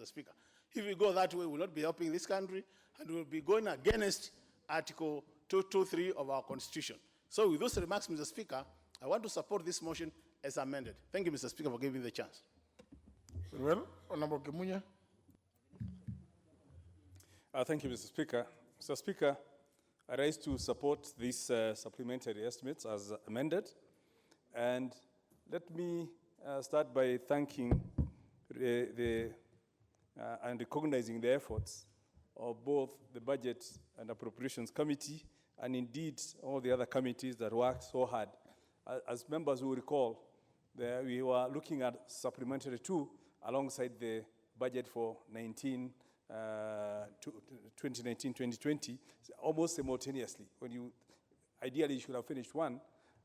Mr. Speaker. If we go that way, we will not be helping this country, and we will be going against Article 223 of our Constitution. So with those remarks, Mr. Speaker, I want to support this motion as amended. Thank you, Mr. Speaker, for giving me the chance. Very well. Honorable Kimunya. Thank you, Mr. Speaker. Mr. Speaker, I rise to support these supplementary estimates as amended. And let me start by thanking and recognizing the efforts of both the Budget and Appropriations Committee and indeed all the other committees that worked so hard. As members will recall, we were looking at supplementary 2 alongside the budget for 2019-2020, almost simultaneously. When you ideally should have finished one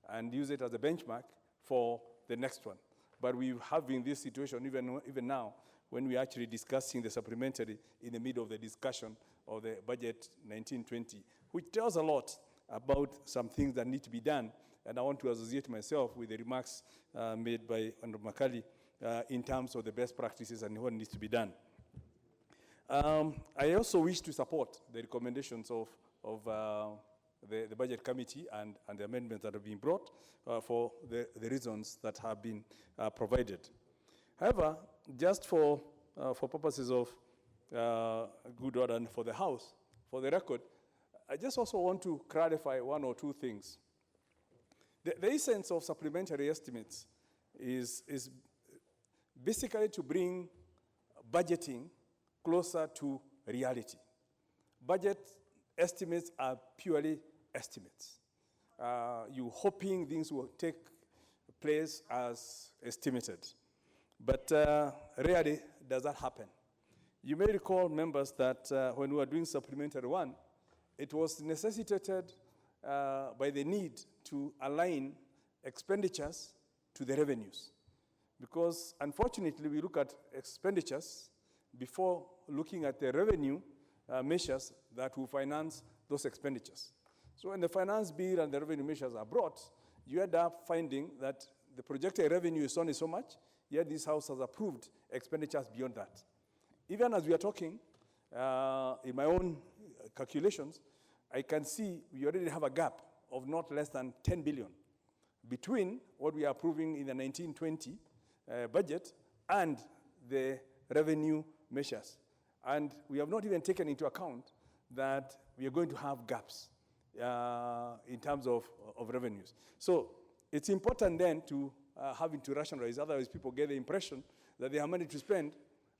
and use it as a benchmark for the next one. But we have been in this situation even now when we're actually discussing the supplementary in the middle of the discussion of the budget 1920, which tells a lot about some things that need to be done. And I want to associate myself with the remarks made by Honorable Makali in terms of the best practices and what needs to be done. I also wish to support the recommendations of the Budget Committee and the amendments that have been brought for the reasons that have been provided. However, just for purposes of good order and for the House, for the record, I just also want to clarify one or two things. The essence of supplementary estimates is basically to bring budgeting closer to reality. Budget estimates are purely estimates. You're hoping things will take place as estimated. But rarely does that happen. You may recall, members, that when we were doing supplementary 1, it was necessitated by the need to align expenditures to the revenues. Because unfortunately, we look at expenditures before looking at the revenue measures that will finance those expenditures. So when the finance bill and the revenue measures are brought, you end up finding that the projected revenue is only so much, yet this House has approved expenditures beyond that. Even as we are talking, in my own calculations, I can see we already have a gap of not less than 10 billion between what we are approving in the 1920 budget and the revenue measures. And we have not even taken into account that we are going to have gaps in terms of revenues. So it's important then to having to rationalize, otherwise people get the impression that they have money to spend,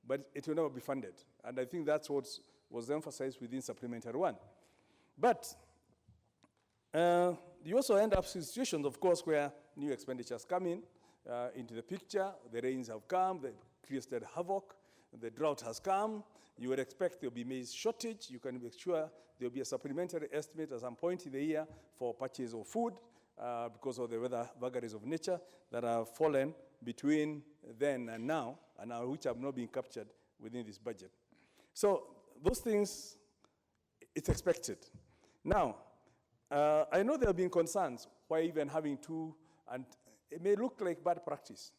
but it will never be funded. And I think that's what was emphasized within Supplementary 1. But you also end up in situations, of course, where new expenditures come in into the picture. The rains have come, they created havoc, the drought has come. You would expect there will be maize shortage. You can be sure there will be a supplementary estimate at some point in the year for purchase of food because of the weather vagaries of nature that have fallen between then and now, which have not been captured within this budget. So those things, it's expected. Now, I know there have been concerns why even having two, and it may look like bad practice.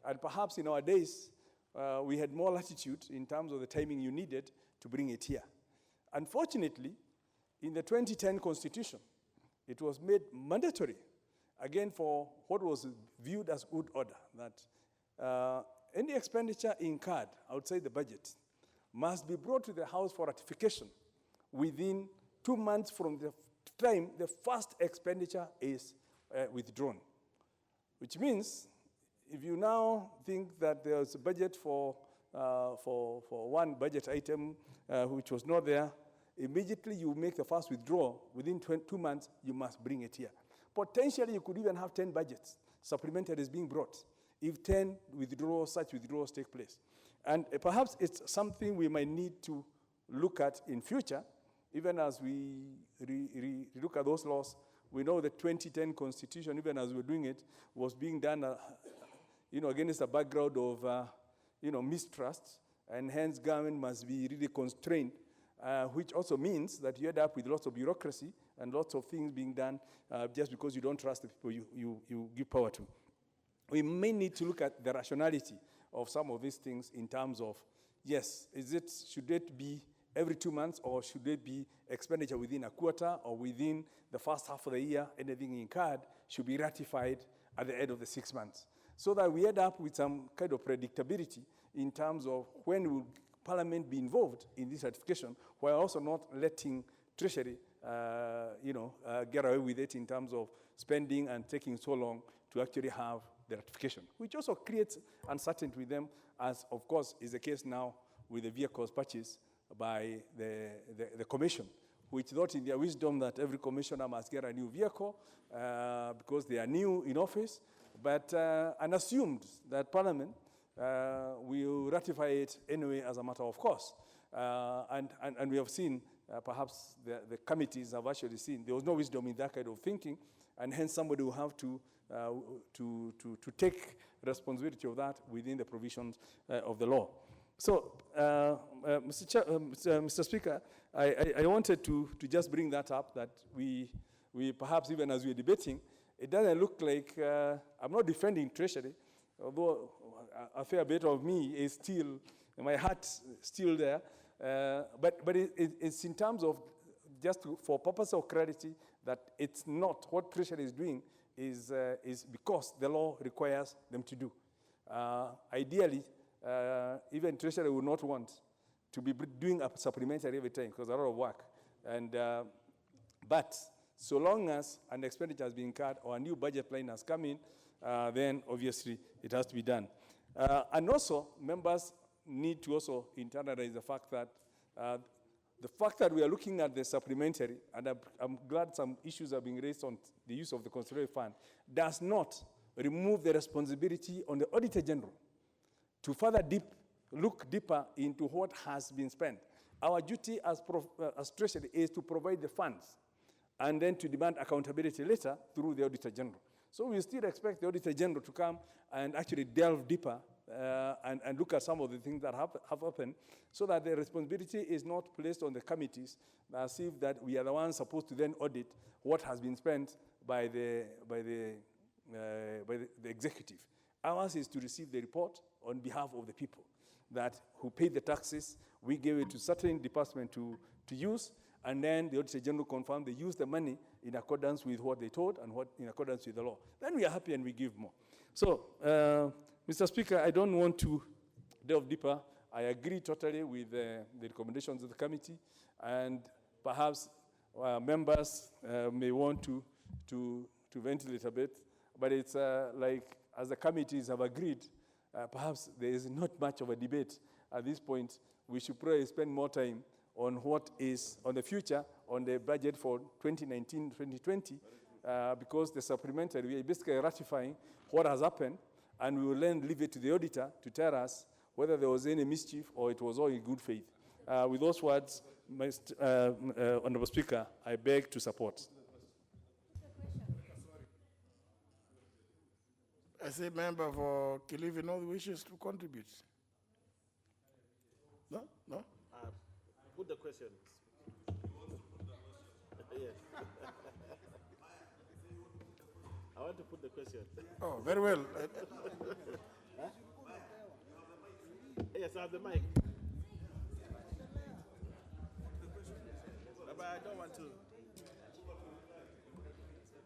And perhaps in our days, we had more latitude in terms of the timing you needed to bring it here. Unfortunately, in the 2010 Constitution, it was made mandatory, again, for what was viewed as good order, that any expenditure incurred outside the budget must be brought to the House for ratification within 2 months from the time the first expenditure is withdrawn. Which means, if you now think that there's a budget for one budget item which was not there, immediately you make the first withdrawal. Within 2 months, you must bring it here. Potentially, you could even have 10 budgets. Supplementaries being brought if 10 withdrawals, such withdrawals take place. And perhaps it's something we might need to look at in future, even as we look at those laws. We know the 2010 Constitution, even as we're doing it, was being done against a background of mistrust, and hence government must be really constrained, which also means that you end up with lots of bureaucracy and lots of things being done just because you don't trust the people you give power to. We may need to look at the rationality of some of these things in terms of yes, should it be every 2 months, or should it be expenditure within a quarter or within the first half of the year? Anything incurred should be ratified at the end of the 6 months, so that we end up with some kind of predictability in terms of when will Parliament be involved in this ratification, while also not letting Treasury get away with it in terms of spending and taking so long to actually have the ratification, which also creates uncertainty with them, as of course is the case now with the vehicles purchased by the Commission, which thought in their wisdom that every commissioner must get a new vehicle because they are new in office, but and assumed that Parliament will ratify it anyway as a matter of course. And we have seen, perhaps the committees have actually seen, there was no wisdom in that kind of thinking, and hence somebody will have to take responsibility of that within the provisions of the law. So, Mr. Speaker, I wanted to just bring that up, that we perhaps even as we're debating, it doesn't look like, I'm not defending Treasury, although a fair bit of me is still, my heart still there, but it's in terms of just for purpose of clarity, that it's not what Treasury is doing is because the law requires them to do. Ideally, even Treasury would not want to be doing a supplementary every time because a lot of work. And but so long as an expenditure has been cut or a new budget line has come in, then obviously it has to be done. And also, members need to also internalize the fact that we are looking at the supplementary, and I'm glad some issues are being raised on the use of the consolidation fund, does not remove the responsibility on the Auditor General to further look deeper into what has been spent. Our duty as Treasury is to provide the funds and then to demand accountability later through the Auditor General. So we still expect the Auditor General to come and actually delve deeper and look at some of the things that have happened, so that the responsibility is not placed on the committees as if that we are the ones supposed to then audit what has been spent by the executive. Ours is to receive the report on behalf of the people who pay the taxes. We give it to certain department to use, and then the Auditor General confirm they use the money in accordance with what they told and what in accordance with the law. Then we are happy and we give more. So, Mr. Speaker, I don't want to delve deeper. I agree totally with the recommendations of the committee, and perhaps members may want to ventilate a bit, but it's like, as the committees have agreed, perhaps there is not much of a debate at this point. We should probably spend more time on what is on the future, on the budget for 2019-2020, because the supplementary, we are basically ratifying what has happened, and we will then leave it to the auditor to tell us whether there was any mischief or it was all in good faith. With those words, Honorable Speaker, I beg to support. I say member for Kilifi North wishes to contribute. No? No? Put the question. Yes. I want to put the question. Oh, very well. Yes, I have the mic. But I don't want to.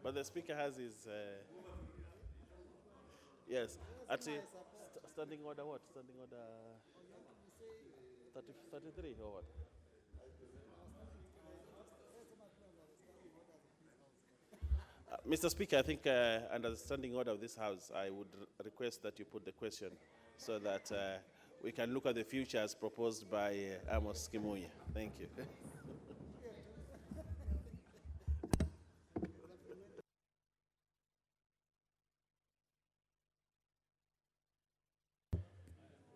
But the speaker has his. Yes. Actually, standing order what? Standing order 33 or what? Mr. Speaker, I think under the standing order of this House, I would request that you put the question so that we can look at the future as proposed by Amos Kimunya. Thank you.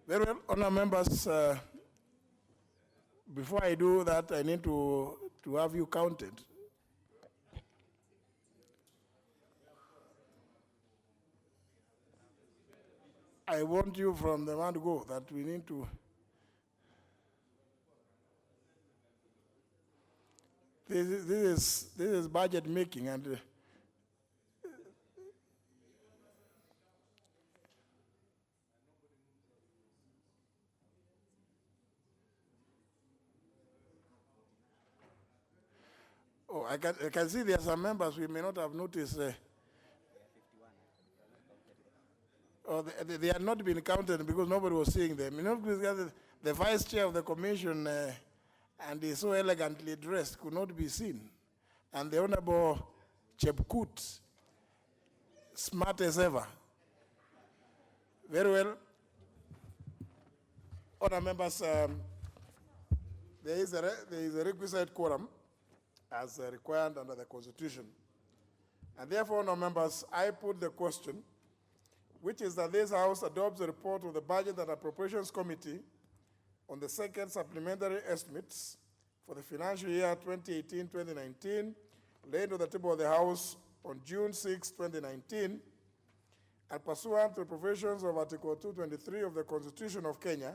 Very well, honour members, before I do that, I need to have you counted. I want you from the word go that we need to. This is budget making, and Oh, I can see there are some members we may not have noticed. Oh, they had not been counted because nobody was seeing them. You know, because the vice chair of the commission and is so elegantly dressed could not be seen. And the Honorable Chepkut, smart as ever. Very well. Honour members, there is a requisite quorum as required under the Constitution. And therefore, honour members, I put the question, which is that this House adopts the report of the Budget and Appropriations Committee on the second supplementary estimates for the financial year 2018-2019, laid on the table of the House on June 6, 2019, and pursuant to the provisions of Article 223 of the Constitution of Kenya,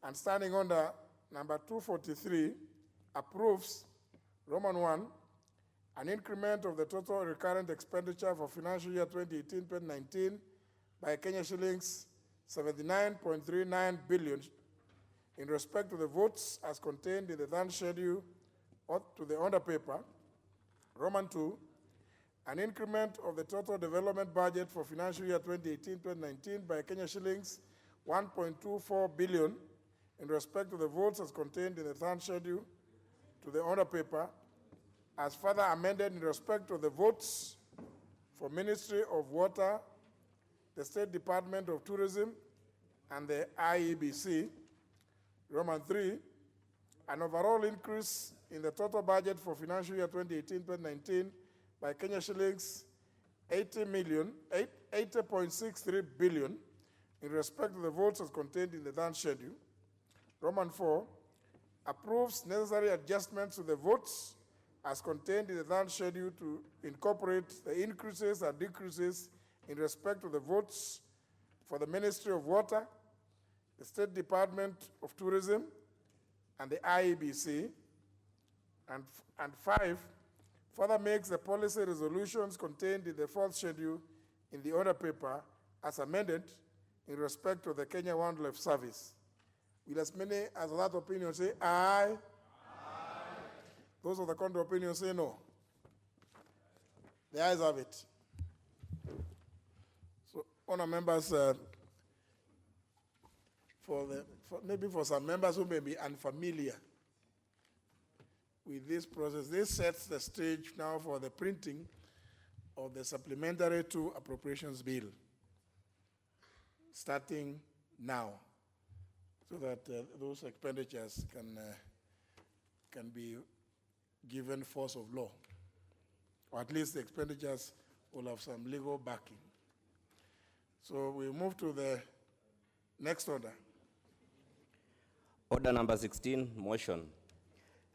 and standing under number 243, approves, Roman 1, an increment of the total recurrent expenditure for financial year 2018-2019 by Kenya shillings 79.39 billion in respect to the votes as contained in the then schedule or to the order paper, Roman 2, an increment of the total development budget for financial year 2018-2019 by Kenya shillings 1.24 billion in respect to the votes as contained in the third schedule to the order paper, as further amended in respect to the votes for Ministry of Water, the State Department of Tourism, and the IEBC, Roman 3, an overall increase in the total budget for financial year 2018-2019 by Kenya shillings 80.63 billion in respect to the votes as contained in the then schedule. Roman 4, approves necessary adjustments to the votes as contained in the then schedule to incorporate the increases and decreases in respect to the votes for the Ministry of Water, the State Department of Tourism, and the IEBC. And 5, further makes the policy resolutions contained in the fourth schedule in the order paper as amended in respect to the Kenya Wildlife Service. Will as many as that opinion say aye? Aye. Those of the contrary opinion say no. The ayes have it. So, honour members, maybe for some members who may be unfamiliar with this process, this sets the stage now for the printing of the supplementary to appropriations bill, starting now, so that those expenditures can be given force of law, or at least the expenditures will have some legal backing. So we move to the next order. Order number 16, motion.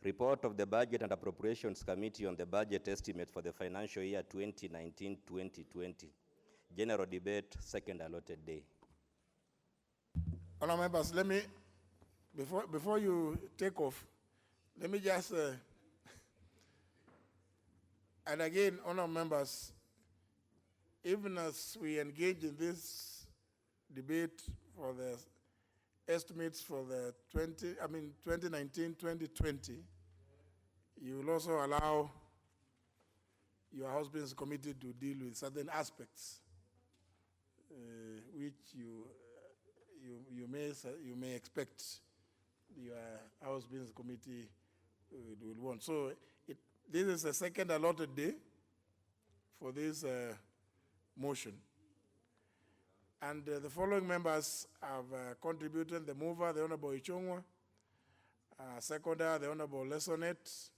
Report of the Budget and Appropriations Committee on the budget estimate for the financial year 2019-2020. General debate, second allotted day. Honour members, let me, before you take off, let me just, and again, honour members, even as we engage in this debate for the estimates for the 2019-2020, you will also allow your House Business Committee to deal with certain aspects which you may expect your House Business Committee will want. So this is the second allotted day for this motion. And the following members have contributed: the mover, the Honorable Ichongwa; seconder, the Honorable Lesonet;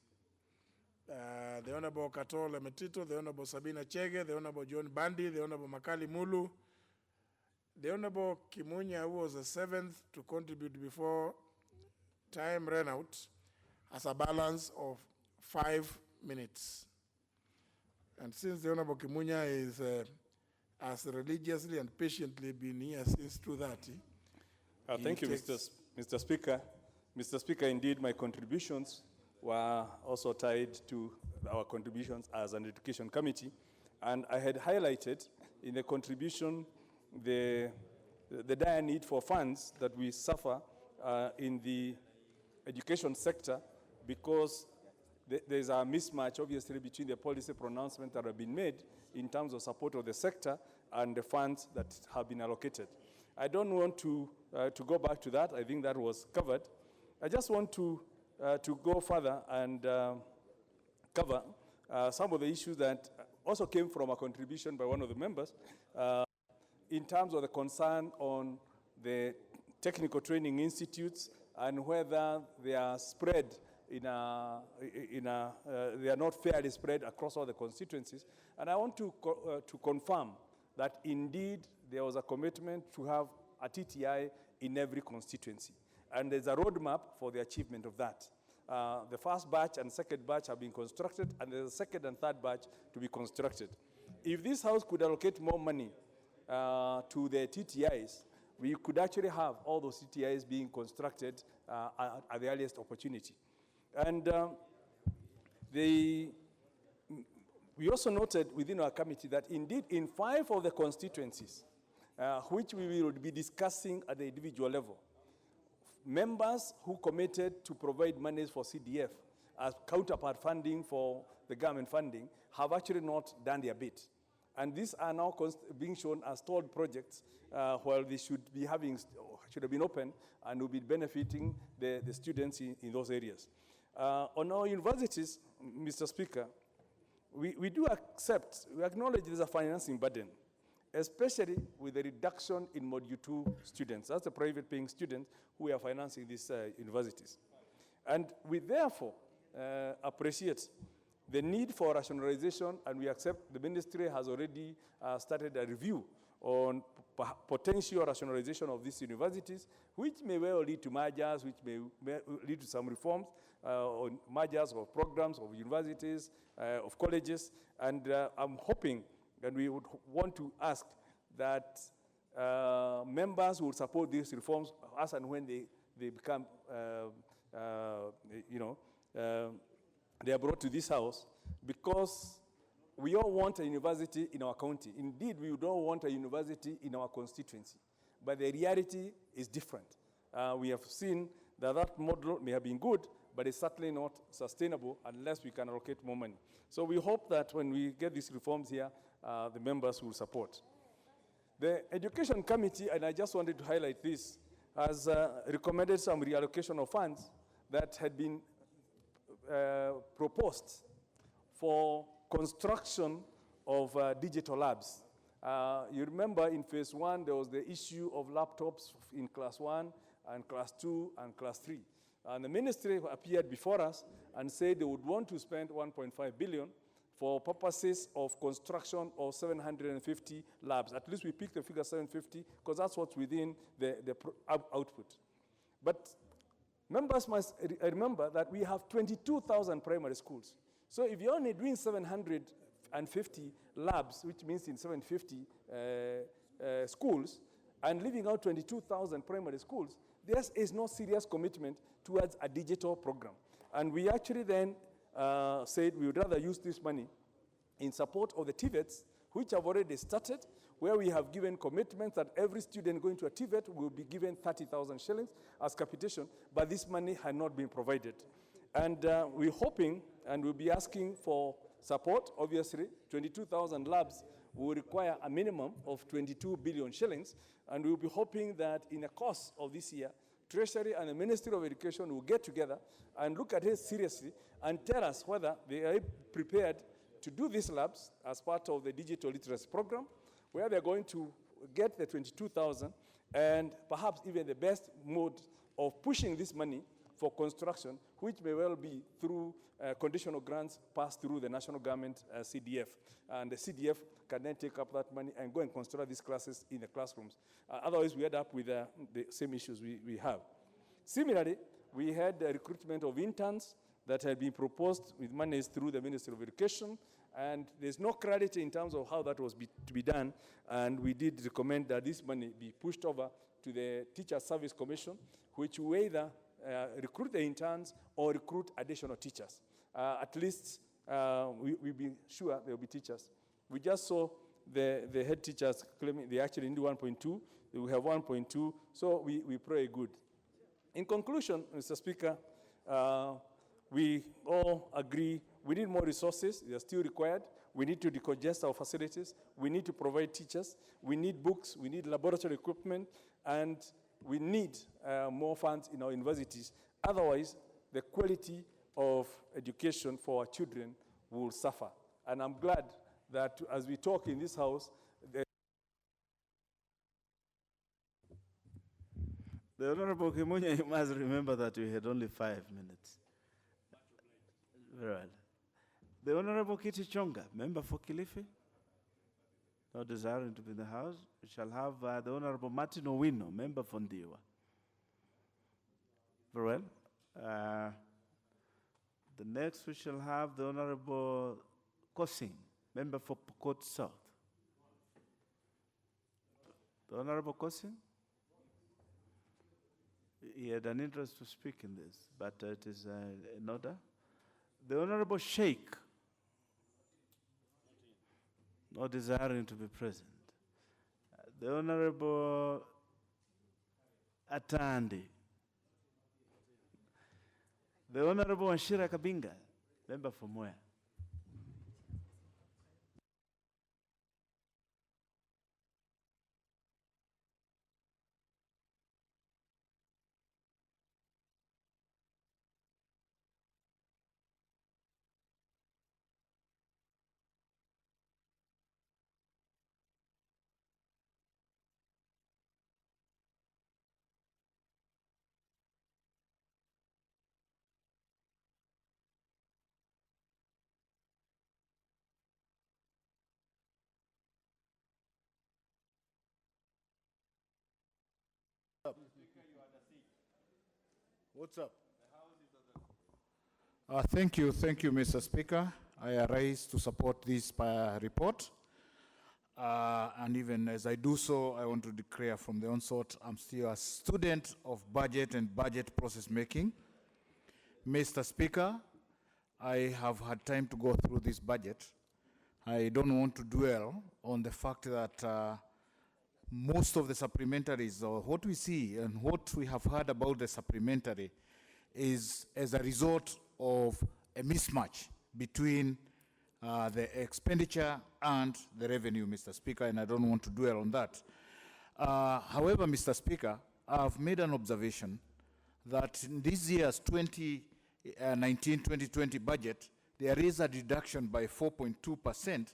the Honorable Katole Metito; the Honorable Sabina Chege; the Honorable John Bandi; the Honorable Makali Mulu; the Honorable Kimunya, who was the seventh to contribute before time ran out, has a balance of 5 minutes. And since the Honorable Kimunya is has religiously and patiently been here since 2:30. Thank you, Mr. Speaker. Mr. Speaker, indeed, my contributions were also tied to our contributions as an education committee. And I had highlighted in the contribution the dire need for funds that we suffer in the education sector, because there's a mismatch, obviously, between the policy pronouncements that have been made in terms of support of the sector and the funds that have been allocated. I don't want to go back to that. I think that was covered. I just want to go further and cover some of the issues that also came from a contribution by one of the members in terms of the concern on the technical training institutes and whether they are spread they are not fairly spread across all the constituencies. And I want to confirm that indeed there was a commitment to have a TTI in every constituency. And there's a roadmap for the achievement of that. The first batch and second batch have been constructed, and there's a second and third batch to be constructed. If this House could allocate more money to the TTIs, we could actually have all those TTIs being constructed at the earliest opportunity. And we also noted within our committee that indeed in 5 of the constituencies, which we will be discussing at the individual level, members who committed to provide monies for CDF as counterpart funding for the government funding have actually not done their bit. And these are now being shown as stalled projects while they should have been open and will be benefiting the students in those areas. On our universities, Mr. Speaker, we do we acknowledge there's a financing burden, especially with the reduction in Module 2 students. That's the private paying students who are financing these universities. And we therefore appreciate the need for rationalization, and we accept the ministry has already started a review on potential rationalization of these universities, which may well lead to mergers, which may lead to some reforms on mergers of programs, of universities, of colleges. And I'm hoping, and we would want to ask that members will support these reforms as and when they become, they are brought to this House, because we all want a university in our county. Indeed, we don't want a university in our constituency. But the reality is different. We have seen that model may have been good, but it's certainly not sustainable unless we can allocate more money. So we hope that when we get these reforms here, the members will support. The Education Committee, and I just wanted to highlight this, has recommended some reallocation of funds that had been proposed for construction of digital labs. You remember in phase 1, there was the issue of laptops in class 1 and class 2 and class 3. And the ministry appeared before us and said they would want to spend 1.5 billion for purposes of construction of 750 labs. At least we picked the figure 750 because that's what's within the output. But members must remember that we have 22,000 primary schools. So if you're only doing 750 labs, which means in 750 schools, and leaving out 22,000 primary schools, there is no serious commitment towards a digital program. And we actually then said we would rather use this money in support of the TVETs, which have already started, where we have given commitments that every student going to a TVET will be given 30,000 shillings as capitation, but this money had not been provided. And we're hoping, and we'll be asking for support, obviously. 22,000 labs will require a minimum of 22 billion shillings, and we'll be hoping that in the course of this year, Treasury and the Ministry of Education will get together and look at it seriously and tell us whether they are prepared to do these labs as part of the digital literacy program, where they're going to get the 22,000 and perhaps even the best mode of pushing this money for construction, which may well be through conditional grants passed through the national government CDF. And the CDF can then take up that money and go and construct these classes in the classrooms. Otherwise, we end up with the same issues we have. Similarly, we had the recruitment of interns that had been proposed with monies through the Ministry of Education, and there's no clarity in terms of how that was to be done, and we did recommend that this money be pushed over to the Teacher Service Commission, which will either recruit the interns or recruit additional teachers. At least we'll be sure there will be teachers. We just saw the head teachers claiming they actually need 1.2. We have 1.2, so we pray good. In conclusion, Mr. Speaker, We all agree we need more resources. They are still required. We need to decongest our facilities. We need to provide teachers. We need books. We need laboratory equipment. And we need more funds in our universities. Otherwise, the quality of education for our children will suffer. And I'm glad that as we talk in this house, the Honorable Kimunya, you must remember that we had only 5 minutes. Very well. The Honorable Kitty Chonga, member for Kilifi, not desiring to be in the House. We shall have the Honorable Martin Owino, member for Ndiwa. Very well. The next we shall have the Honorable Kosing, member for Pokot South. The Honorable Kosing? He had an interest to speak in this, but it is in order. The Honorable Sheikh, not desiring to be present. The Honorable Atandi. The Honorable Anshira Kabinga, member for Moya. What's up? Thank you, Mr. Speaker. I arise to support this report. And even as I do so, I want to declare from the onset, I'm still a student of budget and budget process making. Mr. Speaker, I have had time to go through this budget. I don't want to dwell on the fact that most of the supplementaries, or what we see and what we have heard about the supplementary, is as a result of a mismatch between the expenditure and the revenue, Mr. Speaker, and I don't want to dwell on that. However, Mr. Speaker, I've made an observation that in this year's 2019-2020 budget, there is a reduction by 4.2%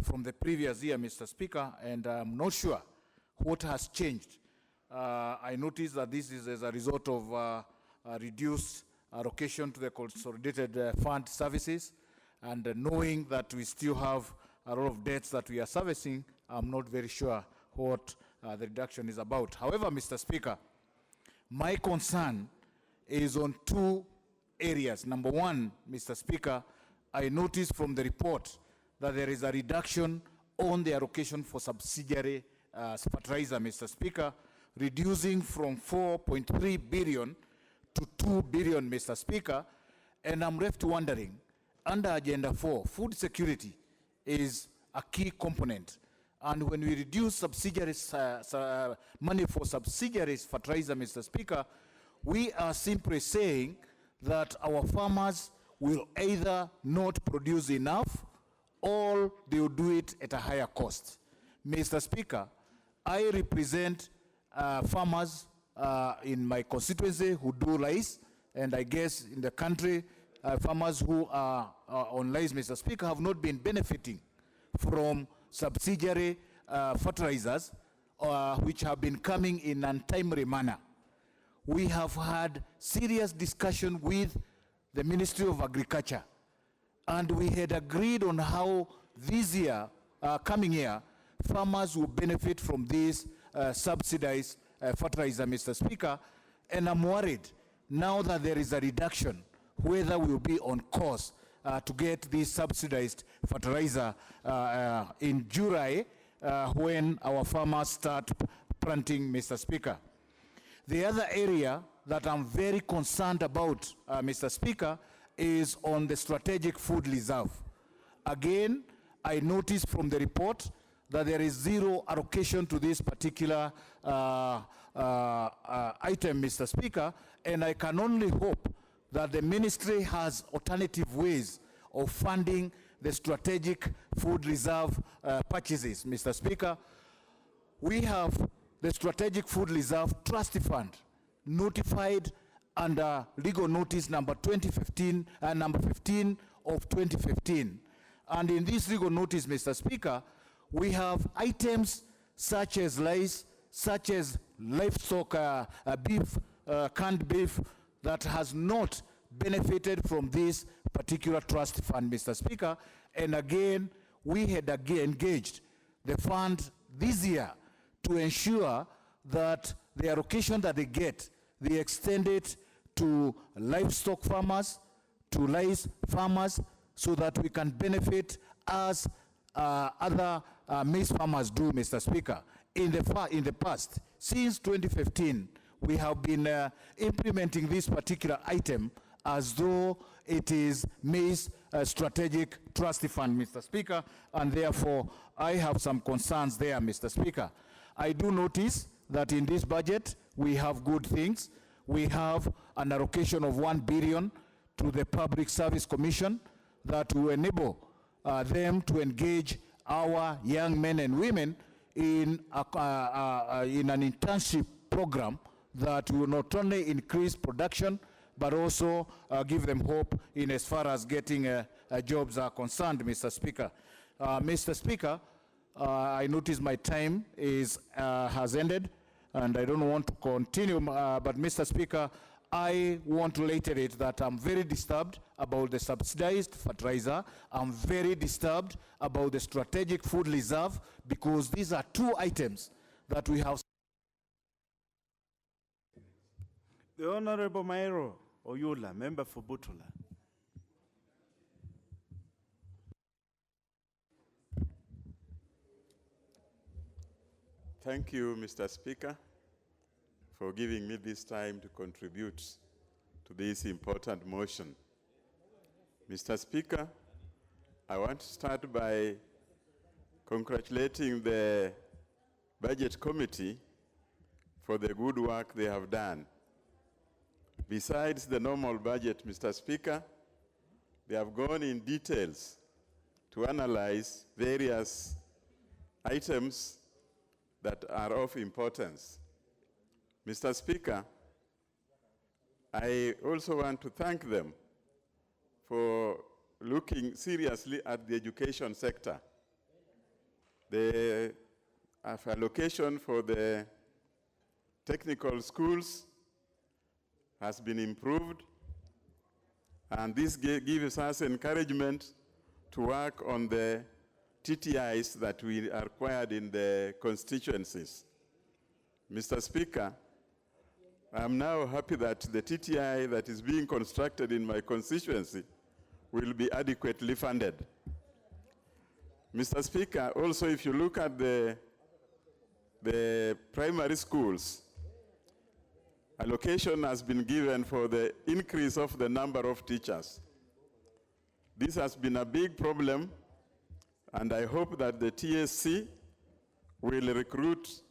from the previous year, Mr. Speaker, and I'm not sure what has changed. I noticed that this is as a result of a reduced allocation to the consolidated fund services, and knowing that we still have a lot of debts that we are servicing, I'm not very sure what the reduction is about. However, Mr. Speaker, my concern is on 2 areas. Number one, Mr. Speaker, I noticed from the report that there is a reduction on the allocation for subsidiary fertilizer, Mr. Speaker, reducing from 4.3 billion to 2 billion, Mr. Speaker. And I'm left wondering, under Agenda 4, food security is a key component. And when we reduce subsidiaries, money for subsidiaries fertilizer, Mr. Speaker, we are simply saying that our farmers will either not produce enough or they will do it at a higher cost. Mr. Speaker, I represent farmers in my constituency who do rice, and I guess in the country, farmers who are on rice, Mr. Speaker, have not been benefiting from subsidiary fertilizers which have been coming in an untimely manner. We have had serious discussion with the Ministry of Agriculture, and we had agreed on how this year, coming year, farmers will benefit from this subsidized fertilizer, Mr. Speaker. And I'm worried now that there is a reduction, whether we will be on course to get this subsidized fertilizer in July when our farmers start planting, Mr. Speaker. The other area that I'm very concerned about, Mr. Speaker, is on the strategic food reserve. Again, I noticed from the report that there is zero allocation to this particular item, Mr. Speaker, and I can only hope that the ministry has alternative ways of funding the strategic food reserve purchases. Mr. Speaker, we have the Strategic Food Reserve Trust Fund notified under legal notice number 15 of 2015. And in this legal notice, Mr. Speaker, we have items such as rice, such as livestock beef, canned beef, that has not benefited from this particular trust fund, Mr. Speaker. And again, we had engaged the fund this year to ensure that the allocation that they get, they extend it to livestock farmers, to rice farmers, so that we can benefit as other maize farmers do, Mr. Speaker. In the past, since 2015, we have been implementing this particular item as though it is maize strategic trust fund, Mr. Speaker, and therefore I have some concerns there, Mr. Speaker. I do notice that in this budget we have good things. We have an allocation of 1 billion to the Public Service Commission that will enable them to engage our young men and women in an internship program that will not only increase production, but also give them hope in as far as getting jobs are concerned, Mr. Speaker. Mr. Speaker, I notice my time has ended, and I don't want to continue, but Mr. Speaker, I want to reiterate that I'm very disturbed about the subsidized fertilizer. I'm very disturbed about the strategic food reserve, because these are two items that we have. The Honorable Mairo Oyula, member for Butula. Thank you, Mr. Speaker, for giving me this time to contribute to this important motion. Mr. Speaker, I want to start by congratulating the Budget Committee for the good work they have done. Besides the normal budget, Mr. Speaker, they have gone in details to analyze various items that are of importance. Mr. Speaker, I also want to thank them for looking seriously at the education sector. The allocation for the technical schools has been improved, and this gives us encouragement to work on the TTIs that we acquired in the constituencies. Mr. Speaker, I'm now happy that the TTI that is being constructed in my constituency will be adequately funded. Mr. Speaker, also if you look at the primary schools, allocation has been given for the increase of the number of teachers. This has been a big problem, and I hope that the TSC will recruit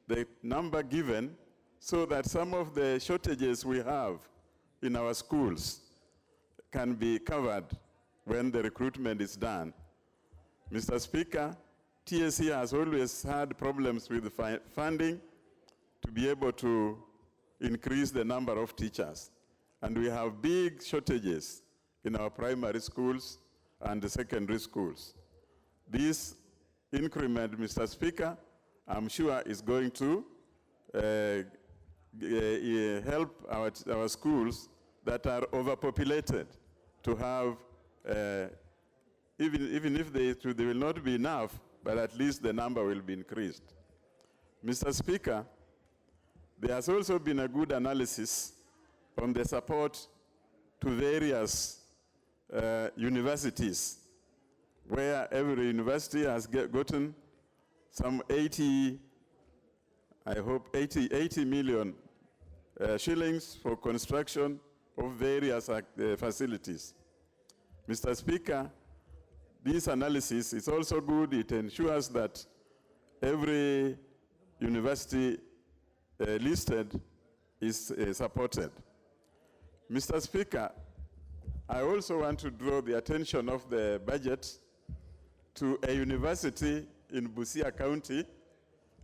the number given so that some of the shortages we have in our schools can be covered when the recruitment is done. Mr. Speaker, TSC has always had problems with funding to be able to increase the number of teachers. And we have big shortages in our primary schools and the secondary schools. This increment, Mr. Speaker, I'm sure is going to help our schools that are overpopulated to have, even if they will not be enough, but at least the number will be increased. Mr. Speaker, there has also been a good analysis on the support to various universities, where every university has gotten some 80 million shillings for construction of various facilities. Mr. Speaker, this analysis is also good. It ensures that every university listed is supported. Mr. Speaker, I also want to draw the attention of the budget to a university in Busia County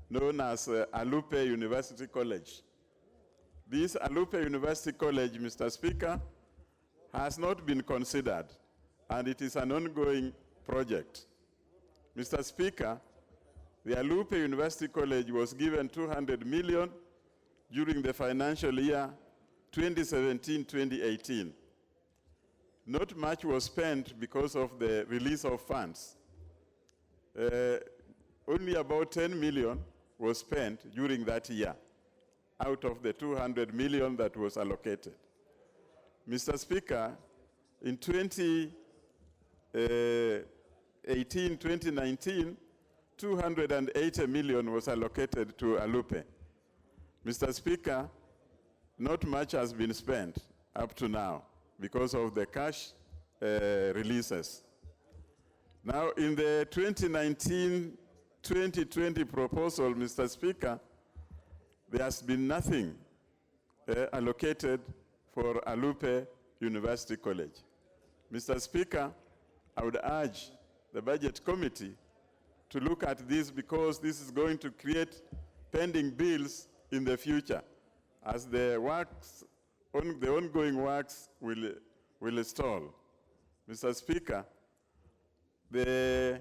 known as Alupe University College. This Alupe University College, Mr. Speaker, has not been considered, and it is an ongoing project. Mr. Speaker, the Alupe University College was given 200 million during the financial year 2017-2018. Not much was spent because of the release of funds. Only about 10 million was spent during that year out of the 200 million that was allocated. Mr. Speaker, in 2018-2019, 280 million was allocated to Alupe. Mr. Speaker, not much has been spent up to now because of the cash releases. Now, in the 2019-2020 proposal, Mr. Speaker, there has been nothing allocated for Alupe University College. Mr. Speaker, I would urge the Budget Committee to look at this because this is going to create pending bills in the future as the works, the ongoing works will stall. Mr. Speaker, this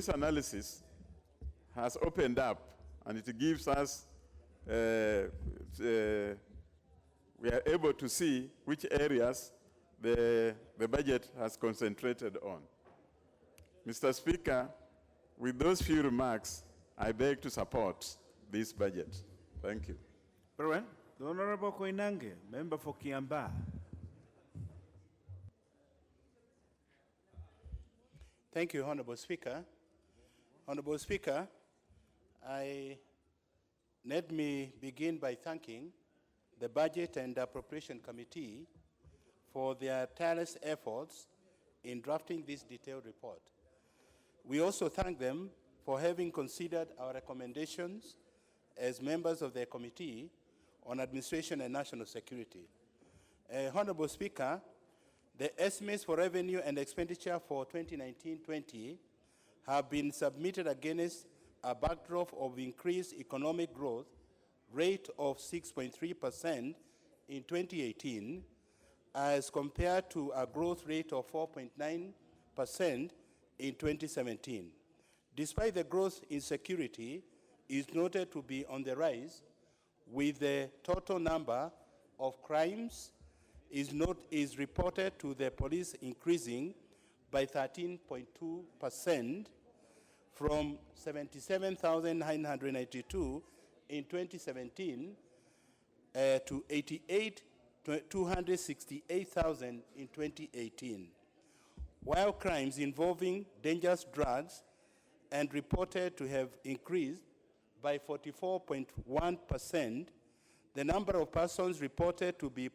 analysis has opened up and it gives us, we are able to see which areas the budget has concentrated on. Mr. Speaker, with those few remarks, I beg to support this budget. Thank you. Very well. The Honorable Koinange, member for Kiambaa. Thank you, Honorable Speaker. Honorable Speaker, let me begin by thanking the Budget and Appropriation Committee for their tireless efforts in drafting this detailed report. We also thank them for having considered our recommendations as members of the Committee on Administration and National Security. Honorable Speaker, the estimates for revenue and expenditure for 2019-20 have been submitted against a backdrop of increased economic growth rate of 6.3% in 2018 as compared to a growth rate of 4.9% in 2017. Despite the growth in security is noted to be on the rise, with the total number of crimes is reported to the police increasing by 13.2% from 77,992 in 2017 to 268,000 in 2018. While crimes involving dangerous drugs and reported to have increased by 44.1%, the number of persons reported to the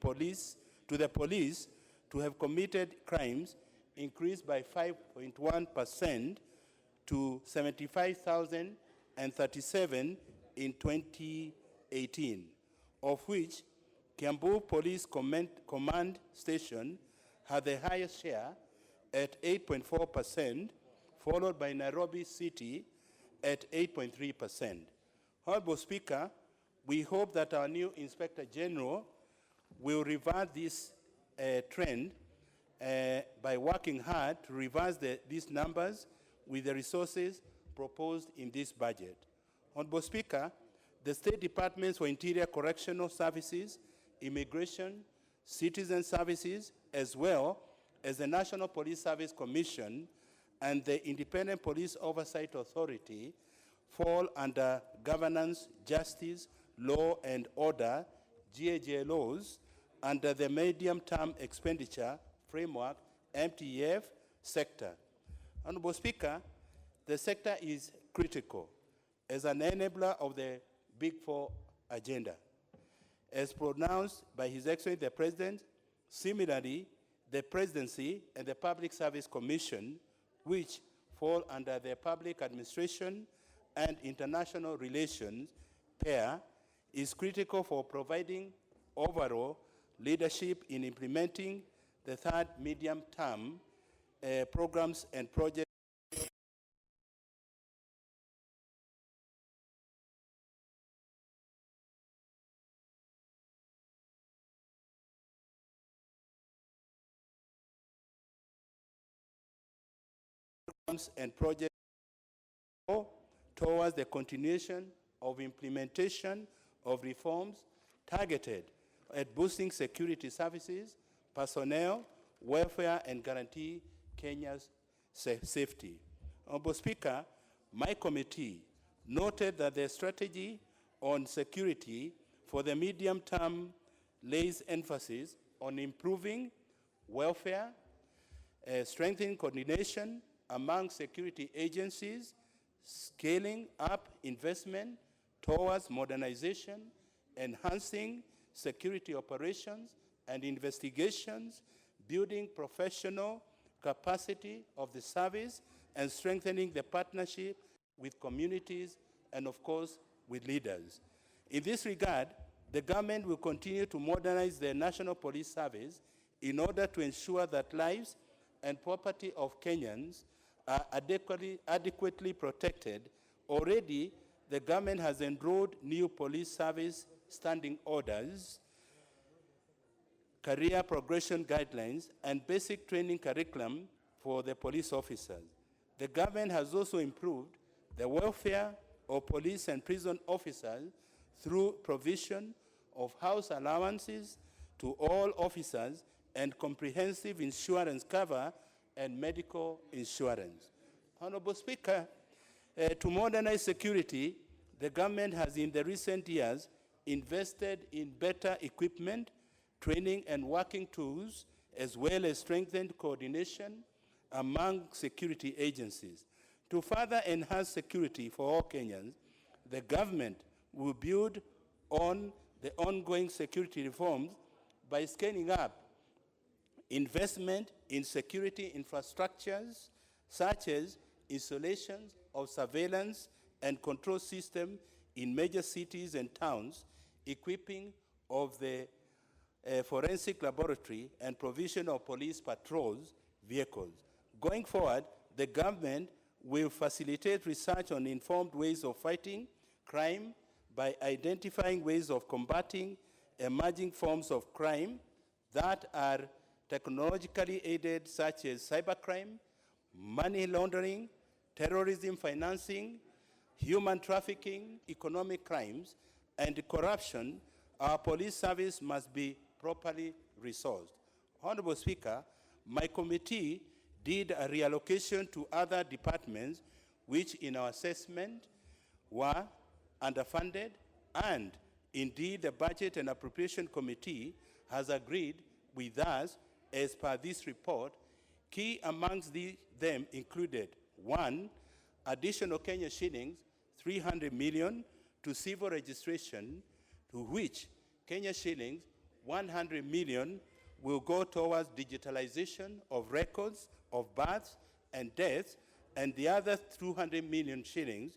police to have committed crimes increased by 5.1% to 75,037 in 2018, of which Kiambu Police Command Station had the highest share at 8.4%, followed by Nairobi City at 8.3%. Honorable Speaker, we hope that our new Inspector General will reverse this trend by working hard to revise these numbers with the resources proposed in this budget. Honorable Speaker, the State Departments for Interior Correctional Services, Immigration, Citizen Services, as well as the National Police Service Commission and the Independent Police Oversight Authority fall under Governance, Justice, Law and Order, GAJLOs, under the Medium-Term Expenditure Framework, MTF sector. Honorable Speaker, the sector is critical as an enabler of the Big Four agenda. As pronounced by His Excellency the President, similarly, the Presidency and the Public Service Commission, which fall under the Public Administration and International Relations pair, is critical for providing overall leadership in implementing the third medium-term programs and projects towards the continuation of implementation of reforms targeted at boosting security services, personnel, welfare, and guarantee Kenya's safety. Honorable Speaker, my committee noted that the strategy on security for the medium term lays emphasis on improving welfare, strengthening coordination among security agencies, scaling up investment towards modernization, enhancing security operations and investigations, building professional capacity of the service, and strengthening the partnership with communities and, of course, with leaders. In this regard, the government will continue to modernize the National Police Service in order to ensure that lives and property of Kenyans are adequately protected. Already, the government has enrolled new police service standing orders, career progression guidelines, and basic training curriculum for the police officers. The government has also improved the welfare of police and prison officers through provision of house allowances to all officers and comprehensive insurance cover and medical insurance. Honorable Speaker, to modernize security, the government has in the recent years invested in better equipment, training, and working tools, as well as strengthened coordination among security agencies. To further enhance security for all Kenyans, the government will build on the ongoing security reforms by scaling up investment in security infrastructures, such as installations of surveillance and control systems in major cities and towns, equipping of the forensic laboratory, and provision of police patrols vehicles. Going forward, the government will facilitate research on informed ways of fighting crime by identifying ways of combating emerging forms of crime that are technologically aided, such as cybercrime, money laundering, terrorism financing, human trafficking, economic crimes, and corruption. Our police service must be properly resourced. Honorable Speaker, my committee did a reallocation to other departments which in our assessment were underfunded, and indeed the Budget and Appropriation Committee has agreed with us as per this report. Key amongst them included: 1, additional Kenya shillings 300 million to civil registration, to which Kenya shillings 100 million will go towards digitalization of records of births and deaths, and the other 200 million shillings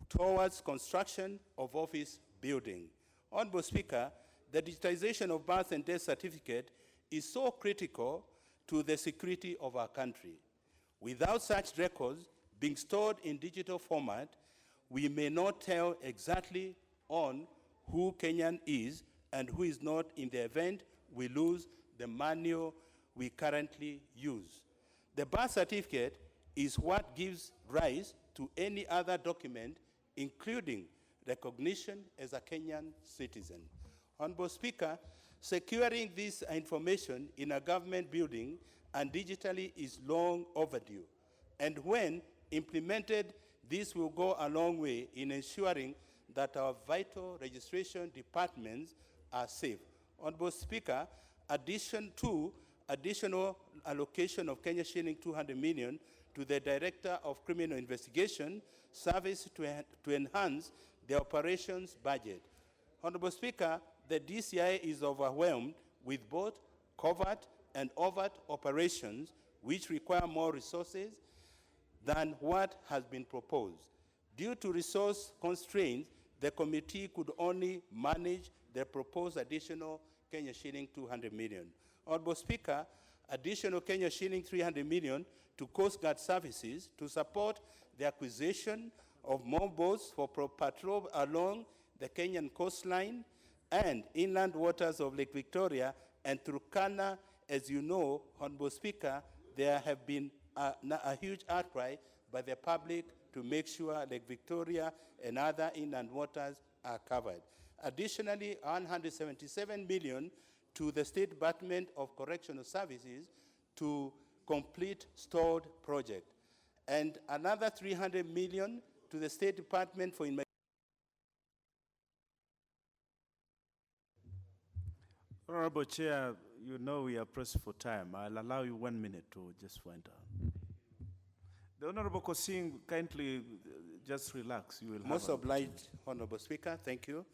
towards construction of office building. Honorable Speaker, the digitization of birth and death certificate is so critical to the security of our country. Without such records being stored in digital format, we may not tell exactly on who Kenyan is and who is not, in the event we lose the manual we currently use. The birth certificate is what gives rise to any other document, including recognition as a Kenyan citizen. Honorable Speaker, securing this information in a government building and digitally is long overdue. And when implemented, this will go a long way in ensuring that our vital registration departments are safe. Honorable Speaker, additional allocation of Kenya shilling 200 million to the Director of Criminal Investigation Service to enhance the operations budget. Honorable Speaker, the DCI is overwhelmed with both covert and overt operations which require more resources than what has been proposed. Due to resource constraints, the committee could only manage the proposed additional Kenya shilling 200 million. Honorable Speaker, additional Kenya shilling 300 million to Coast Guard services to support the acquisition of more boats for patrol along the Kenyan coastline and inland waters of Lake Victoria and Turkana. As you know, Honorable Speaker, there have been a huge outcry by the public to make sure Lake Victoria and other inland waters are covered. Additionally, 177 million to the State Department of Correctional Services to complete stored project, and another 300 million to the State Department for Immigration. Honorable Chair, you know we are pressed for time. I'll allow you 1 minute to just wind down. The Honorable Kosing, kindly just relax. You will Most have obliged, Honorable Speaker, thank you.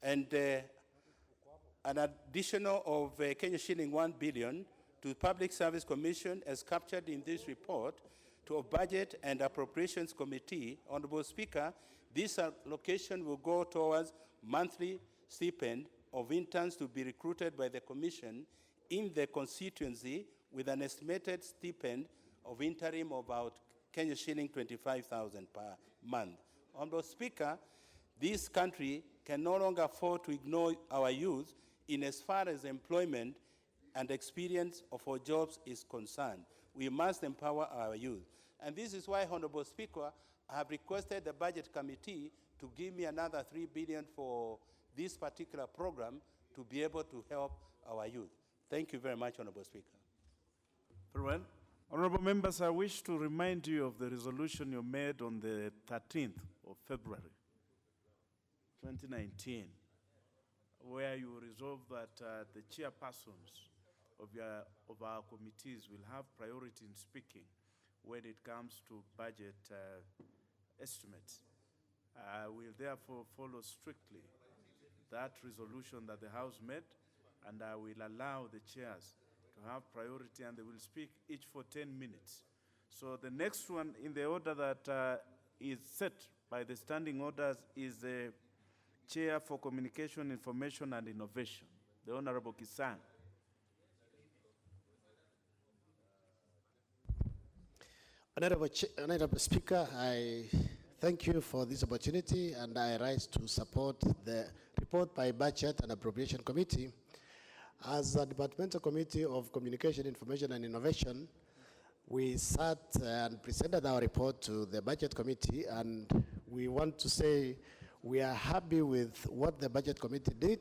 And an additional of Kenya shilling 1 billion to the Public Service Commission as captured in this report to a Budget and Appropriations Committee. Honorable Speaker, this allocation will go towards monthly stipend of interns to be recruited by the Commission in the constituency with an estimated stipend of interim of about Kenya shilling 25,000 per month. Honorable Speaker, this country can no longer afford to ignore our youth in as far as employment and experience of our jobs is concerned. We must empower our youth. And this is why, Honorable Speaker, I have requested the Budget Committee to give me another 3 billion for this particular program to be able to help our youth. Thank you very much, Honorable Speaker. Very well. Honorable members, I wish to remind you of the resolution you made on the 13th of February, 2019, where you resolved that the chairpersons of our committees will have priority in speaking when it comes to budget estimates. I will therefore follow strictly that resolution that the House made, and I will allow the chairs to have priority, and they will speak each for 10 minutes. So the next one in the order that is set by the standing orders is the Chair for Communication, Information and Innovation, the Honorable Kisang. Honorable Speaker, I thank you for this opportunity, and I rise to support the report by Budget and Appropriation Committee. As a Departmental Committee of Communication, Information and Innovation, we sat and presented our report to the Budget Committee, and we want to say we are happy with what the Budget Committee did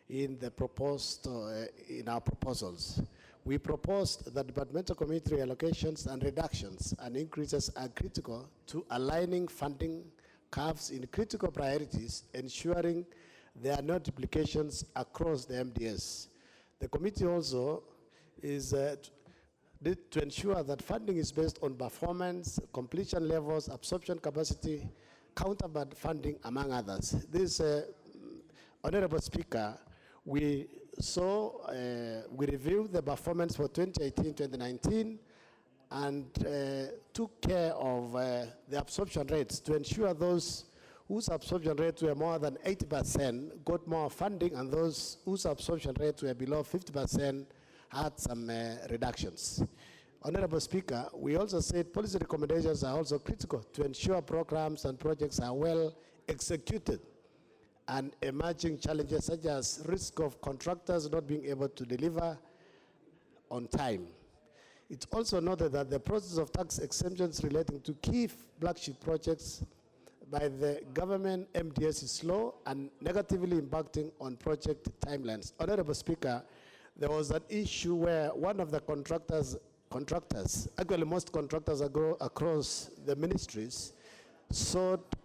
in the proposed, in our proposals. We proposed that Departmental Committee reallocations and reductions and increases are critical to aligning funding curves in critical priorities, ensuring there are no duplications across the MDS. The committee also is to ensure that funding is based on performance, completion levels, absorption capacity, counterpart funding, among others. This, Honorable Speaker, we reviewed the performance for 2018-2019 and took care of the absorption rates to ensure those whose absorption rates were more than 80% got more funding, and those whose absorption rates were below 50% had some reductions. Honorable Speaker, we also said policy recommendations are also critical to ensure programs and projects are well executed, and emerging challenges such as risk of contractors not being able to deliver on time. It's also noted that the process of tax exemptions relating to key flagship projects by the government MDS is slow and negatively impacting on project timelines. Honorable Speaker, there was an issue where one of the contractors, actually most contractors across the ministries, sought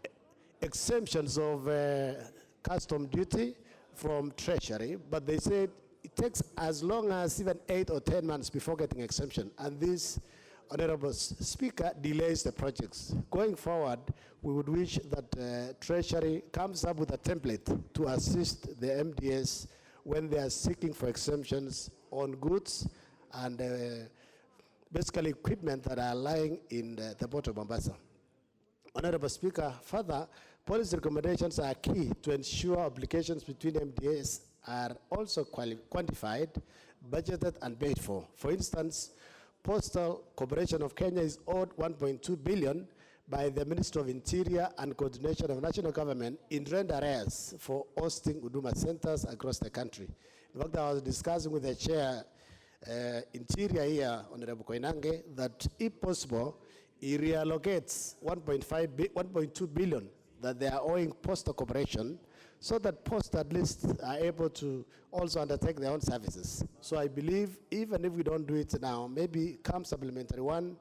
exemptions of custom duty from Treasury, but they said it takes as long as even 8 or 10 months before getting exemption, and this, Honorable Speaker, delays the projects. Going forward, we would wish that Treasury comes up with a template to assist the MDS when they are seeking for exemptions on goods and basically equipment that are lying in the port of Mombasa. Honorable Speaker, further, Policy recommendations are key to ensure obligations between MDAs are also quantified, budgeted, and paid for. For instance, Postal Corporation of Kenya is owed 1.2 billion by the Ministry of Interior and Coordination of National Government in rent arrears for hosting Huduma centers across the country. In fact, I was discussing with the chair, Interior here, Honorable Koinange, that if possible, he reallocates 1.2 billion that they are owing Postal Corporation, so that Post at least are able to also undertake their own services. So I believe even if we don't do it now, maybe come supplementary one,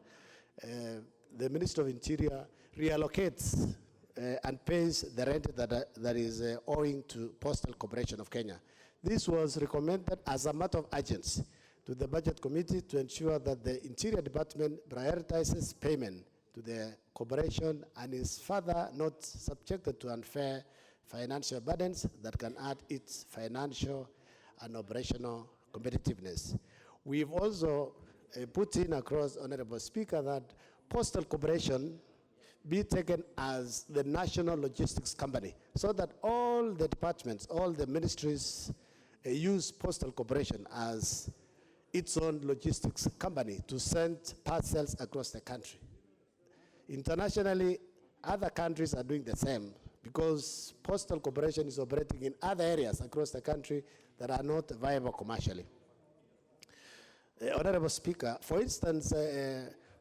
the Minister of Interior reallocates and pays the rent that is owing to Postal Corporation of Kenya. This was recommended as a matter of urgency to the Budget Committee to ensure that the Interior Department prioritizes payment to the corporation and is further not subjected to unfair financial burdens that can add its financial and operational competitiveness. We've also put in across, Honorable Speaker, that Postal Corporation be taken as the national logistics company, so that all the departments, all the ministries use Postal Corporation as its own logistics company to send parcels across the country. Internationally, other countries are doing the same because Postal Corporation is operating in other areas across the country that are not viable commercially. Honorable Speaker, for instance,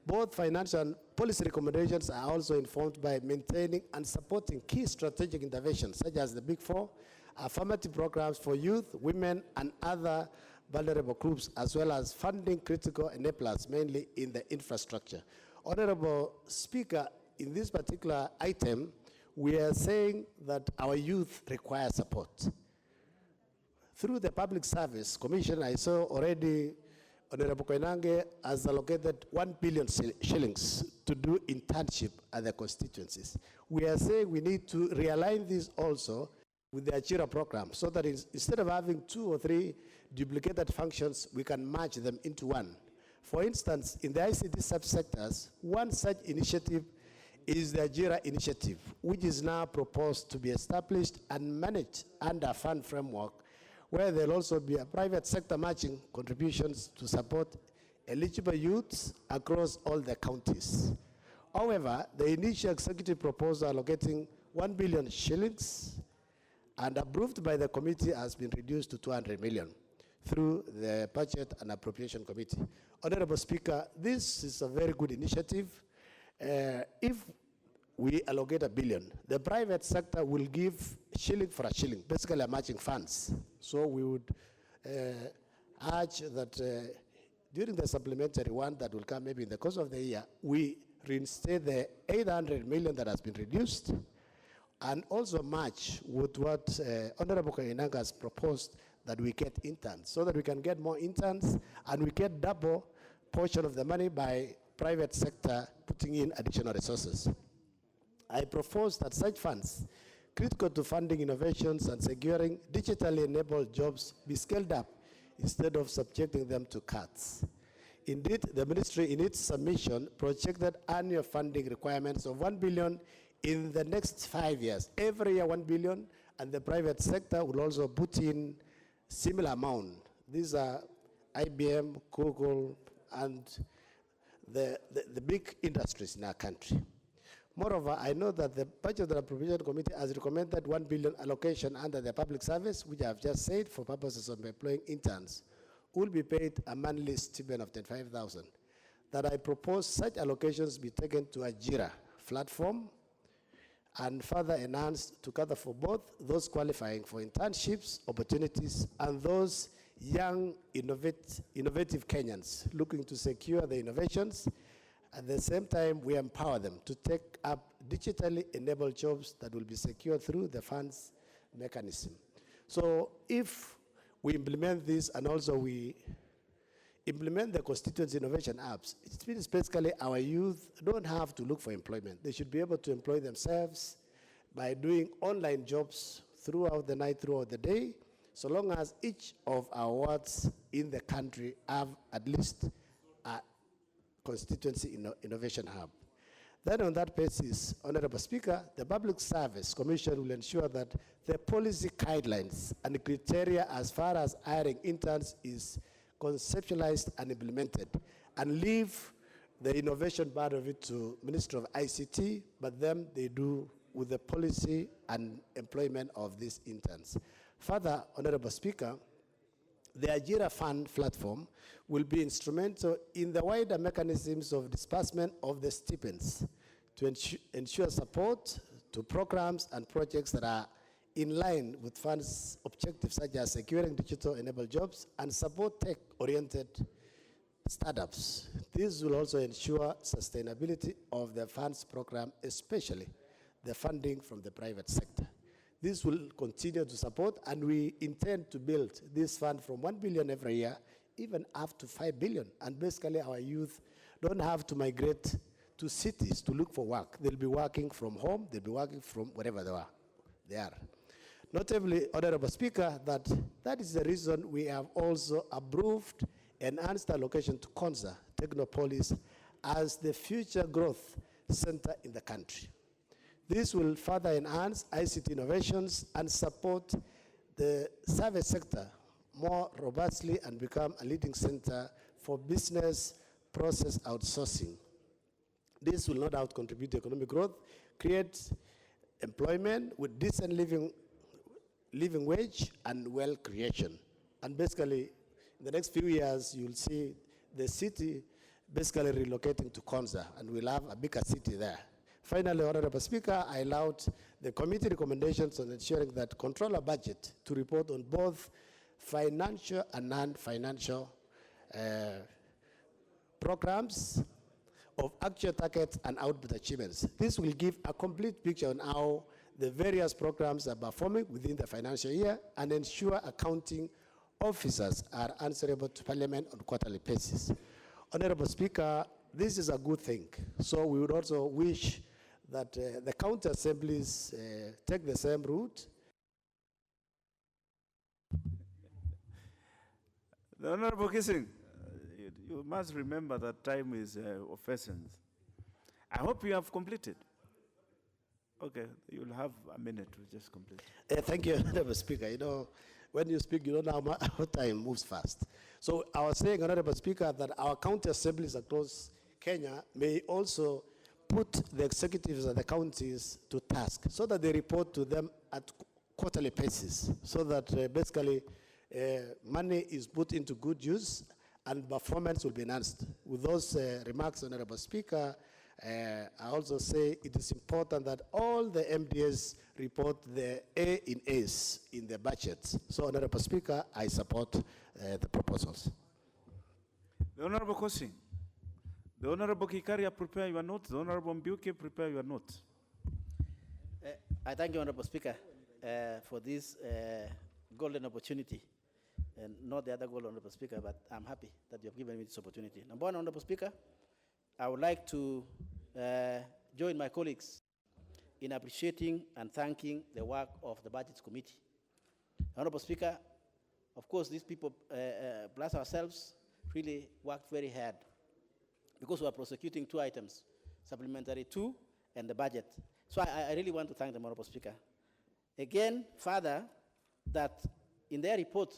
both financial and policy recommendations are also informed by maintaining and supporting key strategic interventions such as the Big Four, affirmative programs for youth, women, and other vulnerable groups, as well as funding critical enablers, mainly in the infrastructure. Honorable Speaker, in this particular item, we are saying that our youth require support. Through the Public Service Commission, I saw already Honorable Koinange has allocated 1 billion shillings to do internship at the constituencies. We are saying we need to realign this also with the Achira program so that instead of having 2 or 3 duplicated functions, we can merge them into one. For instance, in the ICT subsectors, one such initiative is the Ajira initiative, which is now proposed to be established and managed under a fund framework, where there'll also be a private sector matching contributions to support eligible youths across all the counties. However, the initial executive proposal allocating 1 billion shillings and approved by the committee has been reduced to 200 million through the Budget and Appropriation Committee. Honorable Speaker, this is a very good initiative. If we allocate 1 billion, the private sector will give shilling for a shilling, basically a matching funds. So we would urge that during the supplementary one that will come maybe in the course of the year, we reinstate the 800 million that has been reduced and also match with what Honorable Koinange has proposed, that we get interns, so that we can get more interns and we get double portion of the money by private sector putting in additional resources. I propose that such funds, critical to funding innovations and securing digitally enabled jobs, be scaled up instead of subjecting them to cuts. Indeed, the ministry in its submission projected annual funding requirements of 1 billion in the next 5 years. Every year 1 billion, and the private sector will also put in similar amount. These are IBM, Google, and the big industries in our country. Moreover, I know that the Budget and Appropriation Committee has recommended 1 billion allocation under the public service, which I have just said, for purposes of employing interns, who will be paid a monthly stipend of 25,000. That I propose such allocations be taken to a JIRA platform and further enhanced to cater for both those qualifying for internships, opportunities, and those young, innovative Kenyans looking to secure the innovations. At the same time, we empower them to take up digitally enabled jobs that will be secured through the funds mechanism. So if we implement this and also we implement the constituency innovation apps, it means basically our youth don't have to look for employment. They should be able to employ themselves by doing online jobs throughout the night, throughout the day, so long as each of our wards in the country have at least a constituency innovation hub. Then on that basis, Honorable Speaker, the Public Service Commission will ensure that the policy guidelines and criteria as far as hiring interns is conceptualized and implemented, and leave the innovation part of it to Minister of ICT, but then they do with the policy and employment of these interns. Further, Honorable Speaker, the Ajira Fund platform will be instrumental in the wider mechanisms of disbursement of the stipends to ensure support to programs and projects that are in line with funds objectives such as securing digital-enabled jobs and support tech-oriented startups. This will also ensure sustainability of the funds program, especially the funding from the private sector. This will continue to support, and we intend to build this fund from 1 billion every year, even up to 5 billion. And basically our youth don't have to migrate to cities to look for work. They'll be working from home, they'll be working from wherever they are. Notably, Honorable Speaker, that is the reason we have also approved enhanced allocation to Konza Technopolis as the future growth center in the country. This will further enhance ICT innovations and support the service sector more robustly and become a leading center for business process outsourcing. This will no doubt contribute to economic growth, create employment with decent living wage and wealth creation. And basically, in the next few years, you'll see the city basically relocating to Konza, and we'll have a bigger city there. Finally, Honorable Speaker, I allowed the committee recommendations on ensuring that controller budget to report on both financial and non-financial programs of actual targets and output achievements. This will give a complete picture on how the various programs are performing within the financial year and ensure accounting officers are answerable to Parliament on quarterly basis. Honorable Speaker, this is a good thing. So we would also wish that the county assemblies take the same route. The Honorable Kissing, you must remember that time is of essence. I hope you have completed. Okay, you'll have a minute to just complete. Thank you, Honorable Speaker. You know, when you speak, you don't know how time moves fast. So I was saying, Honorable Speaker, that our county assemblies across Kenya may also put the executives of the counties to task so that they report to them at quarterly basis, so that basically money is put into good use and performance will be enhanced. With those remarks, Honorable Speaker, I also say it is important that all the MDAs report the A in A's in the budgets. So, Honorable Speaker, I support the proposals. The Honorable Kosing, the Honorable Kikaria, prepare your notes. The Honorable Mbuke, prepare your notes. I thank you, Honorable Speaker, for this golden opportunity. And not the other goal, Honorable Speaker, but I'm happy that you have given me this opportunity. Number one, Honorable Speaker, I would like to join my colleagues in appreciating and thanking the work of the Budgets Committee. Honorable Speaker, of course, these people, plus ourselves, really worked very hard because we are prosecuting two items, Supplementary 2 and the budget. So I really want to thank them, Honorable Speaker. Again, further, that in their report,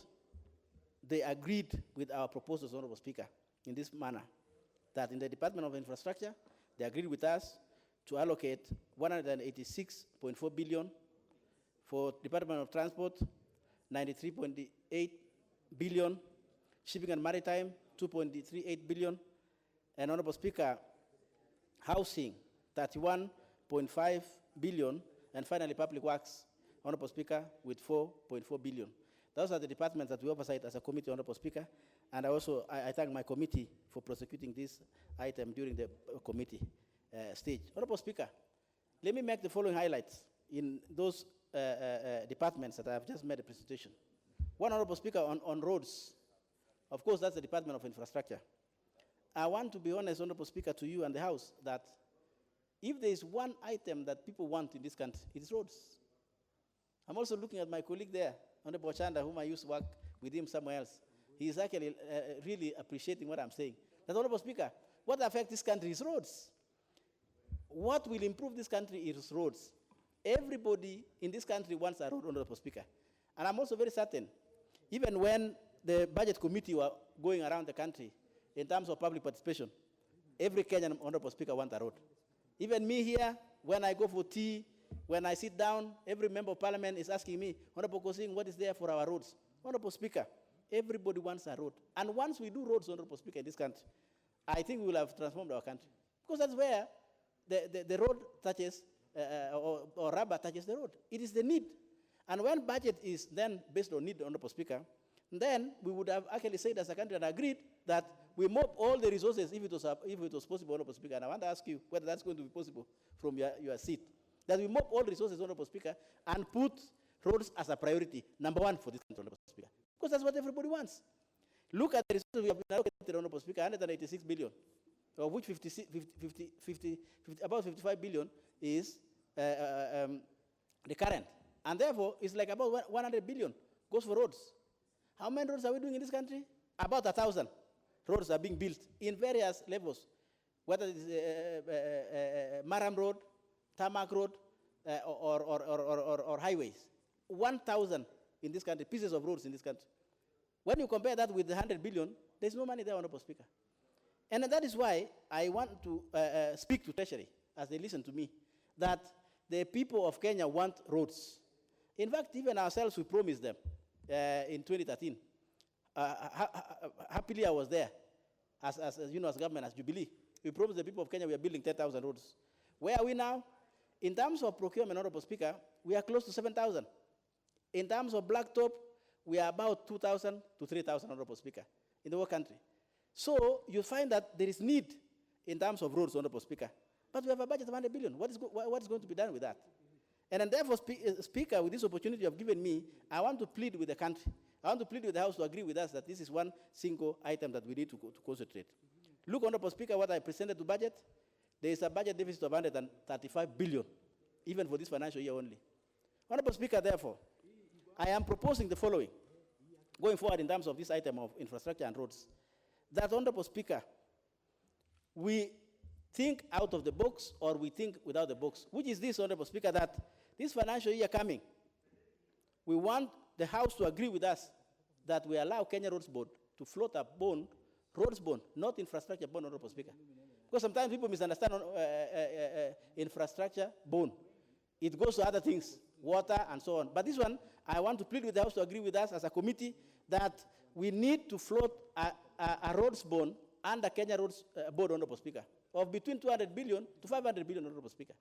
they agreed with our proposals, Honorable Speaker, in this manner, that in the Department of Infrastructure, they agreed with us to allocate 186.4 billion, for Department of Transport, 93.8 billion, Shipping and Maritime, 2.38 billion, and Honorable Speaker, Housing, 31.5 billion, and finally Public Works, Honorable Speaker, with 4.4 billion. Those are the departments that we oversight as a committee, Honorable Speaker, and I thank my committee for prosecuting this item during the committee stage. Honorable Speaker, let me make the following highlights in those departments that I have just made a presentation. One, Honorable Speaker, on roads. Of course, that's the Department of Infrastructure. I want to be honest, Honorable Speaker, to you and the House, that if there is one item that people want in this country, it is roads. I'm also looking at my colleague there, Honorable Chanda, whom I used to work with him somewhere else. He is actually really appreciating what I'm saying. That, Honorable Speaker, what affects this country is roads. what will improve this country is roads. Everybody in this country wants a road, Honorable Speaker. And I'm also very certain, even when the budget committee were going around the country in terms of public participation, every Kenyan, Honorable Speaker, wants a road. Even me here, when I go for tea, when I sit down, every member of parliament is asking me, Honorable Kosing, what is there for our roads? Honorable Speaker, everybody wants a road. And once we do roads, Honorable Speaker, in this country, I think we will have transformed our country. Because that's where the road touches, or rubber touches the road. It is the need. And when budget is then based on need, Honorable Speaker, then we would have actually said as a country and agreed that we mop all the resources if it was possible, Honorable Speaker. And I want to ask you whether that's going to be possible from your seat. That we mop all resources, Honorable Speaker, and put roads as a priority, number one for this country, Honorable Speaker. Because that's what everybody wants. Look at the resources we have been allocated, Honorable Speaker, 186 billion, of which about 55 billion is the current. And therefore, it's like about 100 billion goes for roads. How many roads are we doing in this country? About 1,000 roads are being built in various levels, whether it is Maram Road, Tarmac Road, or highways. 1,000 in this country, pieces of roads in this country. When you compare that with the 100 billion, there's no money there, Honorable Speaker. And that is why I want to speak to Treasury, as they listen to me, that the people of Kenya want roads. In fact, even ourselves, we promised them in 2013. Happily, I was there, as you know, as government, as Jubilee. We promised the people of Kenya we are building 10,000 roads. Where are we now? In terms of procurement, Honorable Speaker, we are close to 7,000. In terms of blacktop, we are about 2,000 to 3,000, Honorable Speaker, in the whole country. So you find that there is need in terms of roads, Honorable Speaker. But we have a budget of 100 billion. What is going to be done with that? And then therefore, Speaker, with this opportunity you have given me, I want to plead with the country. I want to plead with the House to agree with us that this is one single item that we need to concentrate. Look, Honorable Speaker, what I presented to budget. There is a budget deficit of 135 billion, even for this financial year only. Honorable Speaker, therefore, I am proposing the following, going forward in terms of this item of infrastructure and roads, that, Honorable Speaker, we think out of the box or we think without the box. Which is this, Honorable Speaker, that this financial year coming, we want the House to agree with us that we allow Kenya Roads Board to float a bond, roads bond, not infrastructure bond, Honorable Speaker. Because sometimes people misunderstand infrastructure bond. It goes to other things, water and so on. But this one, I want to plead with the House to agree with us as a committee that we need to float a roads bond under Kenya Roads Board, Honorable Speaker, of between 200 billion to 500 billion, Honorable Speaker.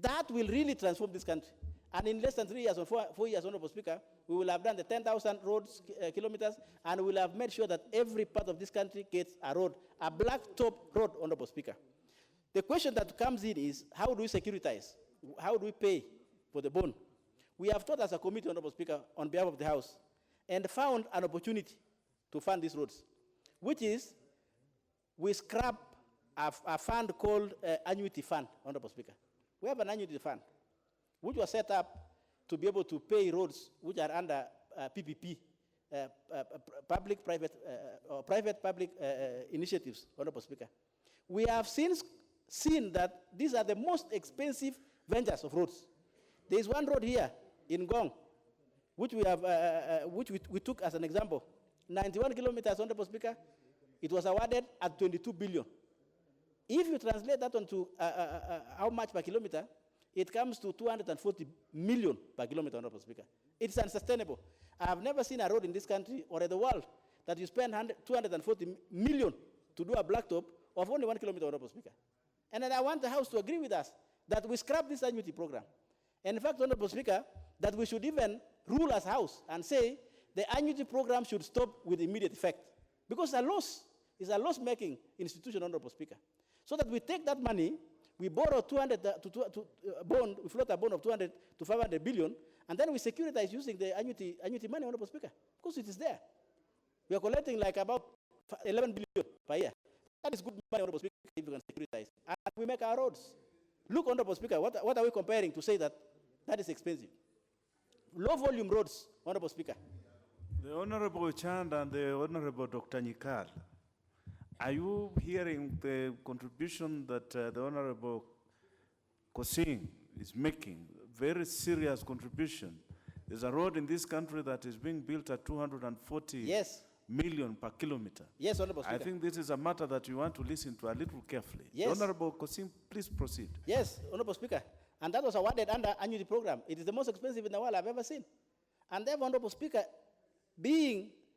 That will really transform this country. And in less than 3 years or 4 years, Honorable Speaker, we will have done the 10,000 roads kilometers, and we will have made sure that every part of this country gets a road, a blacktop road, Honorable Speaker. The question that comes in is, how do we securitize? How do we pay for the bond? We have thought as a committee, Honorable Speaker, on behalf of the House, and found an opportunity to fund these roads, which is we scrap a fund called annuity fund, Honorable Speaker. We have an annuity fund, which was set up to be able to pay roads which are under PPP, public-private or private-public initiatives, Honorable Speaker. We have since seen that these are the most expensive ventures of roads. There is one road here in Gong, which we have, we took as an example. 91 kilometers, Honorable Speaker. It was awarded at 22 billion. If you translate that onto how much per kilometer, it comes to 240 million per kilometer, Honorable Speaker. It's unsustainable. I have never seen a road in this country or in the world that you spend 240 million to do a blacktop of only 1 kilometer, Honorable Speaker. And then I want the House to agree with us that we scrap this annuity program. And in fact, Honorable Speaker, that we should even rule as House and say the annuity program should stop with immediate effect. Because it's a loss-making institution, Honorable Speaker. So that we take that money, we borrow 200 bond, we float a bond of 200 to 500 billion, and then we securitize using the annuity money, Honorable Speaker, because it is there. We are collecting like about 11 billion per year. That is good money, Honorable Speaker, if we can securitize. And we make our roads. Look, Honorable Speaker, what are we comparing to say that that is expensive? Low volume roads, Honorable Speaker. The Honorable Chand and the Honorable Dr. Nyikal, Are you hearing the contribution that the Honorable Kosing is making? Very serious contribution. There's a road in this country that is being built at 240 Yes. million per kilometer. Yes, Honorable I Speaker. think this is a matter that you want to listen to a little carefully. Yes. Honorable Kosing, please proceed. Yes, Honorable Speaker. And that was awarded under annuity program. It is the most expensive in the world I've ever seen. And therefore, Honorable Speaker,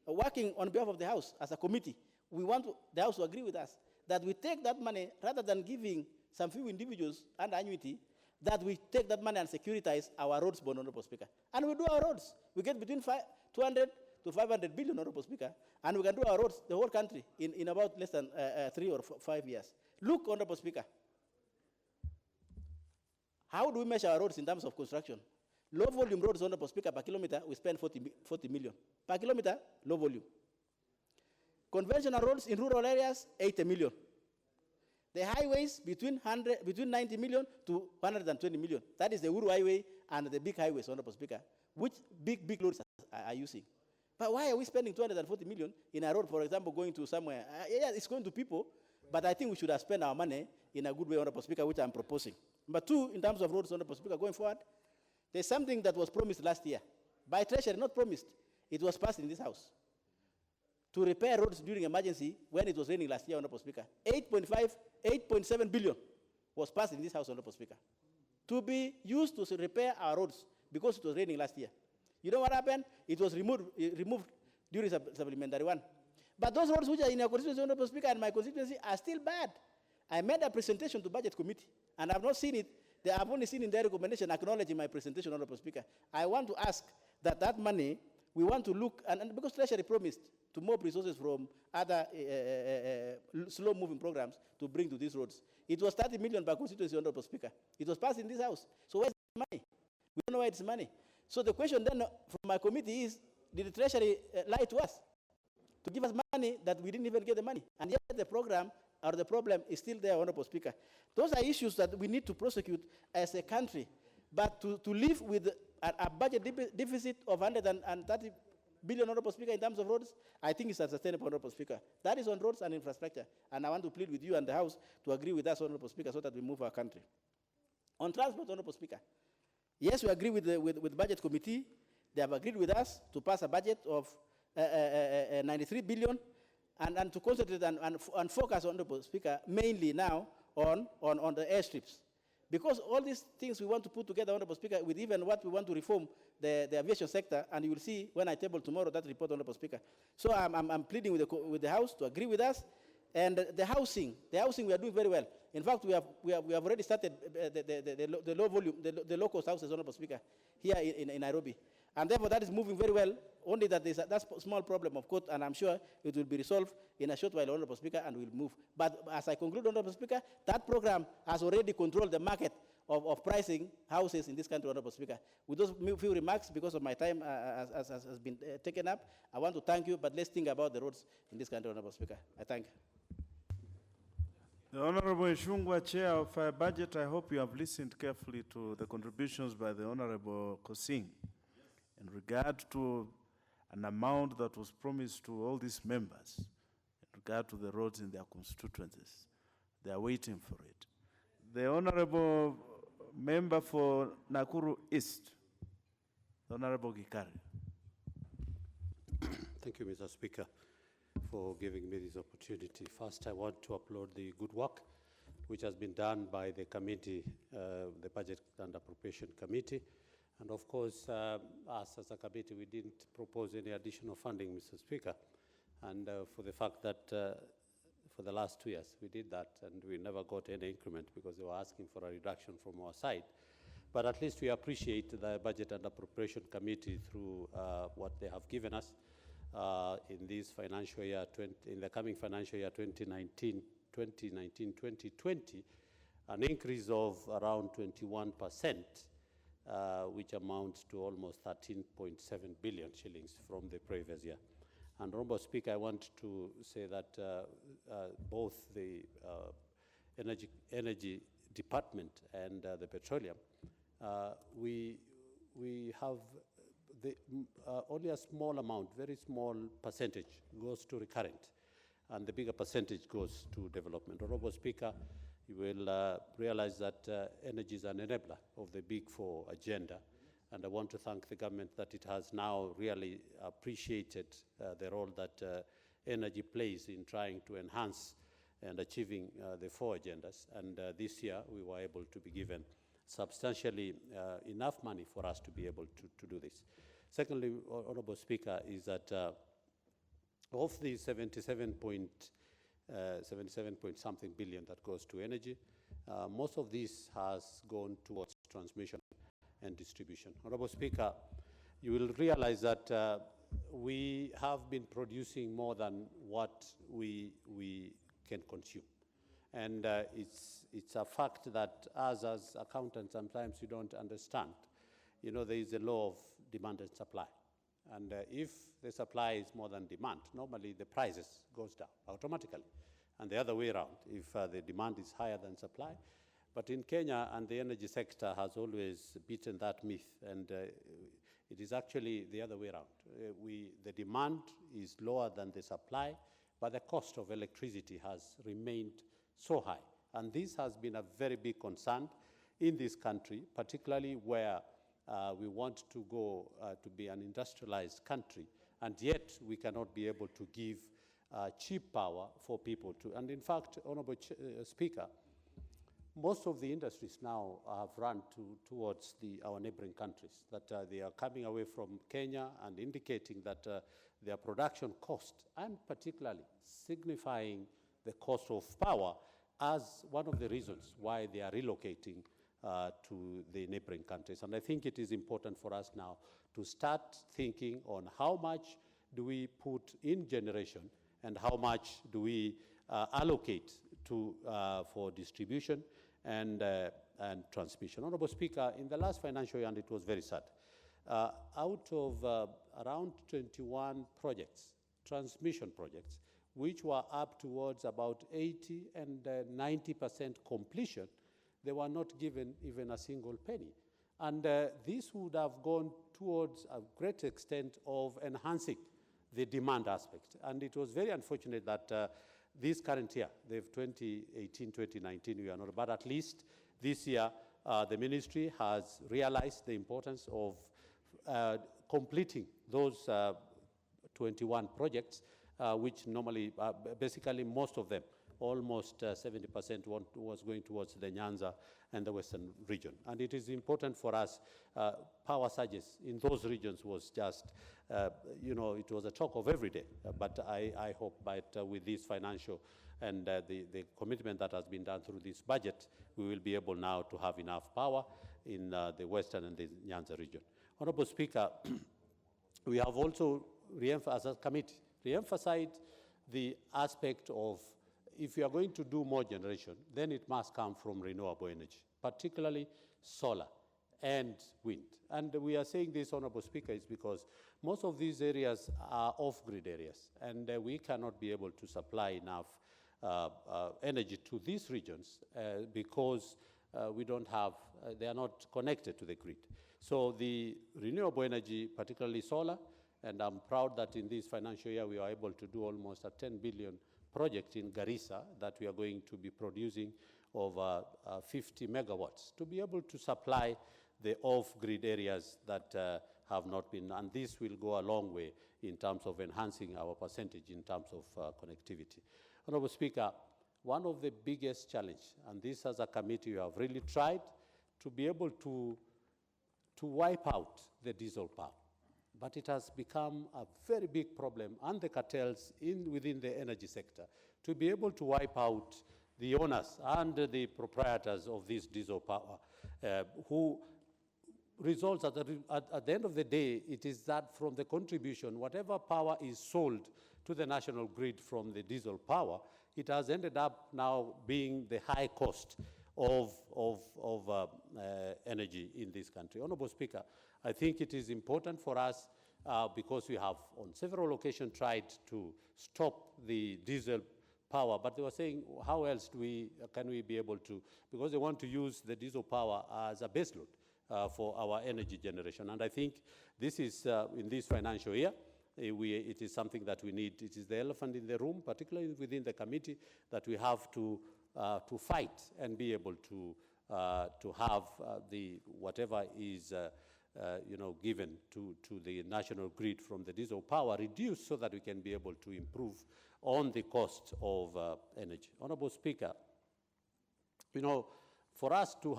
working on behalf of the House as a committee, we want the House to agree with us that we take that money, rather than giving some few individuals under annuity, that we take that money and securitize our roads, Honorable Speaker. And we do our roads. We get between 200 to 500 billion, Honorable Speaker, and we can do our roads, the whole country, in about less than 3 or 5 years. Look, Honorable Speaker, how do we measure our roads in terms of construction? Low volume roads, Honorable Speaker, per kilometer, we spend 40 million. Per kilometer, low volume. Conventional roads in rural areas, 80 million. The highways between 90 million to 120 million. That is the Uru Highway and the big highways, Honorable Speaker, which big loads are using. But why are we spending 240 million in a road, for example, going to somewhere? Yeah, it's going to people, but I think we should have spent our money in a good way, Honorable Speaker, which I'm proposing. But two, in terms of roads, Honorable Speaker, going forward, there's something that was promised last year. By Treasury, not promised. It was passed in this House. To repair roads during emergency when it was raining last year, Honorable Speaker. 8.7 billion was passed in this House, Honorable Speaker, to be used to repair our roads because it was raining last year. You know what happened? It was removed during supplementary one. But those roads which are in your constituency, Honorable Speaker, and my constituency are still bad. I made a presentation to Budget Committee, and I've not seen it. I've only seen in their recommendation acknowledging my presentation, Honorable Speaker. I want to ask that money, we want to look, and because Treasury promised to move resources from other slow-moving programs to bring to these roads. It was 30 million per constituency, Honorable Speaker. It was passed in this House. So where's the money? We don't know where it's money. So the question then from my committee is, did the Treasury lie to us to give us money that we didn't even get the money? And yet the program or the problem is still there, Honorable Speaker. Those are issues that we need to prosecute as a country. But to live with a budget deficit of 130 billion, Honorable Speaker, in terms of roads, I think it's unsustainable, Honorable Speaker. That is on roads and infrastructure. And I want to plead with you and the House to agree with us, Honorable Speaker, so that we move our country. On transport, Honorable Speaker, yes, we agree with the Budget Committee. They have agreed with us to pass a budget of 93 billion and to concentrate and focus, Honorable Speaker, mainly now on the airstrips. Because all these things we want to put together, Honorable Speaker, with even what we want to reform the aviation sector, and you will see when I table tomorrow that report, Honorable Speaker. So I'm pleading with the House to agree with us. And the housing we are doing very well. In fact, we have already started the low volume, the low cost houses, Honorable Speaker, here in Nairobi. And therefore that is moving very well, only that there's that small problem of court, and I'm sure it will be resolved in a short while, Honorable Speaker, and we'll move. But as I conclude, Honorable Speaker, that program has already controlled the market of pricing houses in this country, Honorable Speaker. With those few remarks, because of my time has been taken up, I want to thank you, but let's think about the roads in this country, Honorable Speaker. I thank you. The Honorable Ishungwa, Chair of Budget, I hope you have listened carefully to the contributions by the Honorable Kosing in regard to an amount that was promised to all these members in regard to the roads in their constituencies. They are waiting for it. The Honorable Member for Nakuru East, the Honorable Gikari. Thank you, Mr. Speaker, for giving me this opportunity. First, I want to applaud the good work which has been done by the committee, the Budget and Appropriation Committee. And of course, us as a committee, we didn't propose any additional funding, Mr. Speaker. And for the fact that for the last 2 years, we did that and we never got any increment because they were asking for a reduction from our side. But at least we appreciate the Budget and Appropriation Committee through what they have given us in this financial year, in the coming financial year 2019-2020, an increase of around 21%, which amounts to almost 13.7 billion shillings from the previous year. And Honorable Speaker, I want to say that both the Energy Department and the Petroleum, we have only a small amount, very small percentage goes to recurrent. and the bigger percentage goes to development. Honorable Speaker, you will realize that energy is an enabler of the Big Four agenda, and I want to thank the government that it has now really appreciated the role that energy plays in trying to enhance and achieving the four agendas. And this year, we were able to be given substantially enough money for us to be able to do this. Secondly, Honorable Speaker, is that of the 77 point something billion that goes to energy, most of this has gone towards transmission and distribution. Honorable Speaker, you will realize that we have been producing more than what we can consume. And it's a fact that us as accountants, sometimes you don't understand. You know, there is a law of demand and supply. And if the supply is more than demand, normally the prices goes down automatically. And the other way around, if the demand is higher than supply. But in Kenya, and the energy sector has always beaten that myth, and it is actually the other way around. The demand is lower than the supply, but the cost of electricity has remained so high. And this has been a very big concern in this country, particularly where we want to go to be an industrialized country, and yet we cannot be able to give cheap power for people to. And in fact, Honorable Speaker, most of the industries now have run towards our neighboring countries, that they are coming away from Kenya and indicating that their production cost, and particularly signifying the cost of power as one of the reasons why they are relocating to the neighboring countries. And I think it is important for us now to start thinking on how much do we put in generation and how much do we allocate for distribution and transmission. Honorable Speaker, in the last financial year, and it was very sad, out of around 21 projects, transmission projects, which were up towards about 80 and 90% completion, they were not given even a single penny. And this would have gone towards a great extent of enhancing the demand aspect. And it was very unfortunate that this current year, the 2018-2019, we are not, but at least this year, the ministry has realized the importance of completing those 21 projects, which normally, basically most of them, almost 70% was going towards the Nyanza and the Western region. And it is important for us, power surges in those regions was just, it was a talk of every day. But I hope that with this financial and the commitment that has been done through this budget, we will be able now to have enough power in the Western and the Nyanza region. Honorable Speaker, we have also, as a committee, re-emphasized the aspect of, if you are going to do more generation, then it must come from renewable energy, particularly solar and wind. And we are saying this, Honorable Speaker, is because most of these areas are off-grid areas, and we cannot be able to supply enough energy to these regions because we don't have, they are not connected to the grid. So the renewable energy, particularly solar, and I'm proud that in this financial year we are able to do almost a 10 billion project in Garissa that we are going to be producing over 50 megawatts to be able to supply the off-grid areas that have not been, and this will go a long way in terms of enhancing our percentage in terms of connectivity. Honorable Speaker, one of the biggest challenges, and this as a committee we have really tried to be able to wipe out the diesel power. But it has become a very big problem, and the cartels within the energy sector, to be able to wipe out the owners and the proprietors of this diesel power, who results at the end of the day, it is that from the contribution, whatever power is sold to the national grid from the diesel power, it has ended up now being the high cost of energy in this country. Honorable Speaker, I think it is important for us because we have on several occasions tried to stop the diesel power, but they were saying, how else can we be able to, because they want to use the diesel power as a baseload for our energy generation. And I think this is, in this financial year, it is something that we need. It is the elephant in the room, particularly within the committee, that we have to fight and be able to have the whatever is given to the national grid from the diesel power reduced so that we can be able to improve on the cost of energy. Honorable Speaker, for us to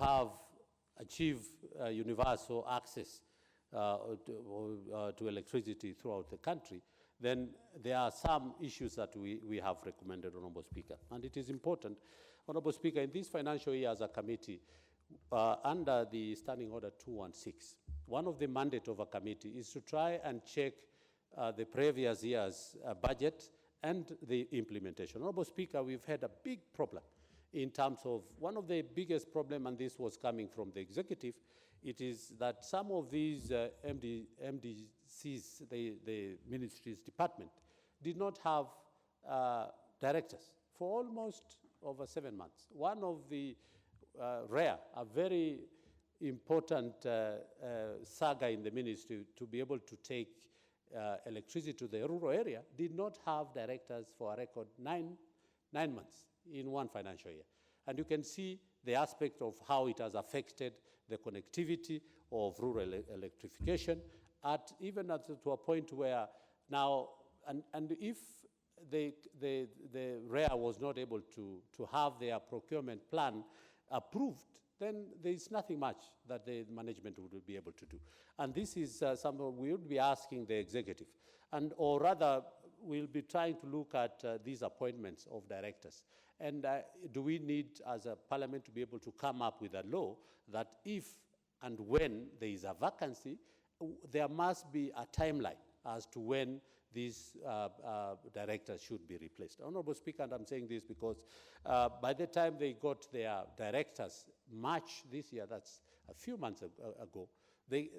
achieve universal access to electricity throughout the country, then there are some issues that we have recommended, Honorable Speaker. And it is important, Honorable Speaker, in this financial year as a committee, under the Standing Order 216, one of the mandate of a committee is to try and check the previous year's budget and the implementation. Honorable Speaker, we've had a big problem in terms of one of the biggest problems, and this was coming from the executive, it is that some of these MDCs, the ministry's department, did not have directors for almost over 7 months. One of the a very important saga in the ministry to be able to take electricity to the rural area did not have directors for a record 9 months in one financial year. And you can see the aspect of how it has affected the connectivity of rural electrification, even to a point where now, and if the REA was not able to have their procurement plan approved, then there is nothing much that the management would be able to do. And this is something we would be asking the executive, or rather, we'll be trying to look at these appointments of directors. And do we need, as a parliament, to be able to come up with a law that if and when there is a vacancy, there must be a timeline as to when these directors should be replaced. Honorable Speaker, and I'm saying this because by the time they got their directors, March this year, that's a few months ago, they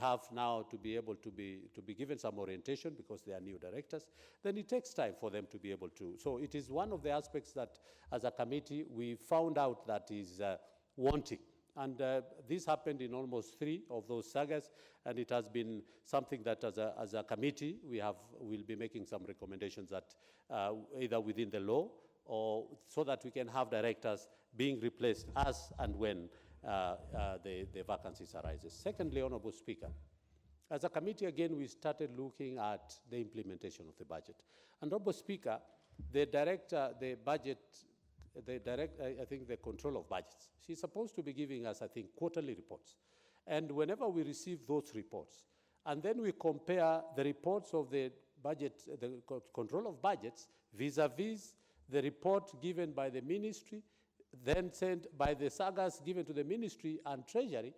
have now to be able to be given some orientation because they are new directors, then it takes time for them to be able to. So it is one of the aspects that, as a committee, we found out that is wanting. And this happened in almost 3 of those sagas, and it has been something that, as a committee, we'll be making some recommendations that either within the law or so that we can have directors being replaced as and when the vacancies arises. Secondly, Honorable Speaker, as a committee, again, we started looking at the implementation of the budget. And Honorable Speaker, the control of budgets, she's supposed to be giving us, I think, quarterly reports. And whenever we receive those reports, and then we compare the reports of the budget, the control of budgets, vis-a-vis the report given by the ministry, then sent by the sagas given to the ministry and treasury,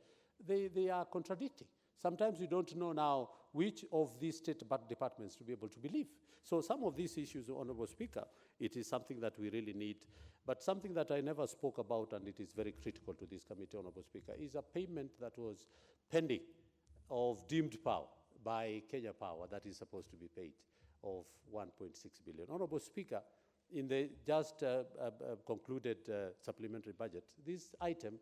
they are contradicting. Sometimes you don't know now which of these state departments to be able to believe. So some of these issues, Honorable Speaker, it is something that we really need. But something that I never spoke about, and it is very critical to this committee, Honorable Speaker, is a payment that was pending of deemed power by Kenya Power that is supposed to be paid of 1.6 billion. Honorable Speaker, in the just concluded supplementary budget, this item,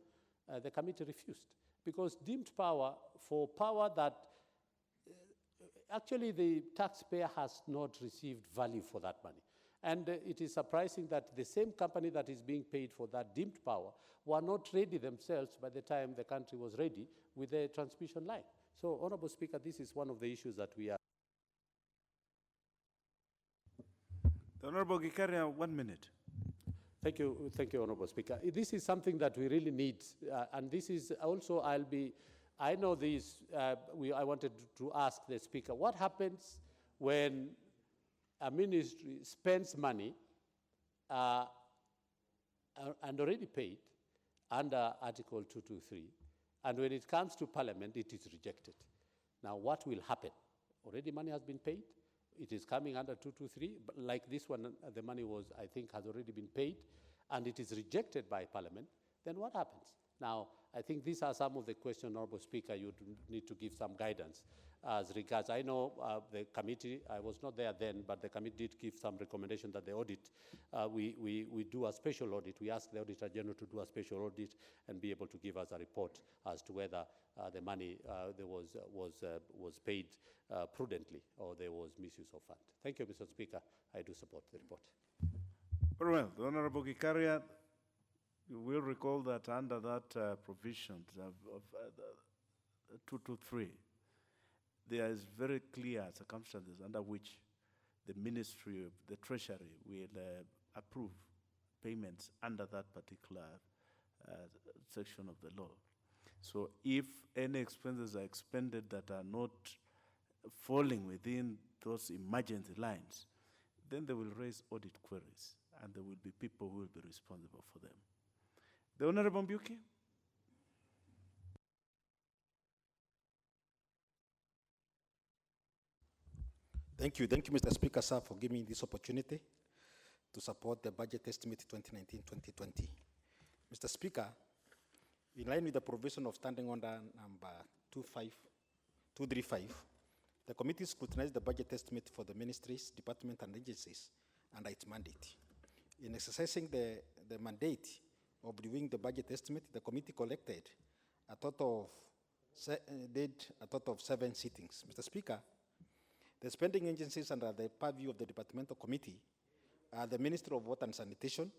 the committee refused, because deemed power, for power that actually the taxpayer has not received value for that money. And it is surprising that the same company that is being paid for that deemed power were not ready themselves by the time the country was ready with the transmission line. So, Honorable Speaker, this is one of the issues that we are. The Honorable Gikaria, 1 minute. Thank you, Honorable Speaker. This is something that we really need, and this is also, I know this, I wanted to ask the Speaker, what happens when a ministry spends money and already paid under Article 223, and when it comes to Parliament, it is rejected? Now, what will happen? Already money has been paid. It is coming under 223, but like this one, the money was, I think, has already been paid, and it is rejected by Parliament. Then what happens? Now, I think these are some of the questions, Honorable Speaker, you need to give some guidance as regards. I know the committee, I was not there then, but the committee did give some recommendation that the audit, we do a special audit. We ask the Auditor General to do a special audit and be able to give us a report as to whether the money there was paid prudently or there was misuse of fund. Thank you, Mr. Speaker. I do support the report. Very well. The Honorable Gikaria, you will recall that under that provision of 223, there is very clear circumstances under which the Ministry of the Treasury will approve payments under that particular section of the law. So if any expenses are expended that are not falling within those emergency lines, then they will raise audit queries, and there will be people who will be responsible for them. The Honorable Mbuki? Thank you, Mr. Speaker, sir, for giving me this opportunity to support the budget estimate 2019-2020. Mr. Speaker, in line with the provision of Standing Order number 235, the committee scrutinized the budget estimate for the ministries, departments, and agencies under its mandate. In exercising the mandate of reviewing the budget estimate, the committee collected a total of 7 sittings. Mr. Speaker, the spending agencies under the purview of the departmental committee are the Ministry of Water and Sanitation,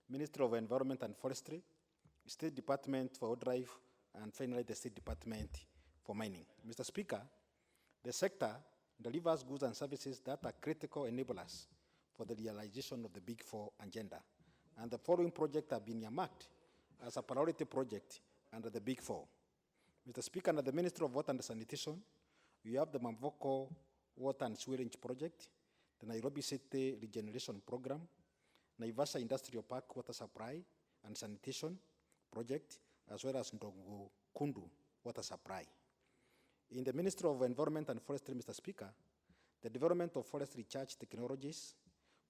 Ministry of Environment and Forestry, State Department for Wildlife, and finally the State Department for Mining. Mr. Speaker, the sector delivers goods and services that are critical enablers for the realization of the Big Four agenda. And the following projects have been earmarked as a priority project under the Big Four. Mr. Speaker, under the Ministry of Water and Sanitation, we have the Mamvoko Water and Sewerage Project, the Nairobi City Regeneration Program, Naivasha Industrial Park Water Supply and Sanitation Project, as well as Ndongo Kundu Water Supply. In the Ministry of Environment and Forestry, Mr. Speaker, the development of forest recharge technologies,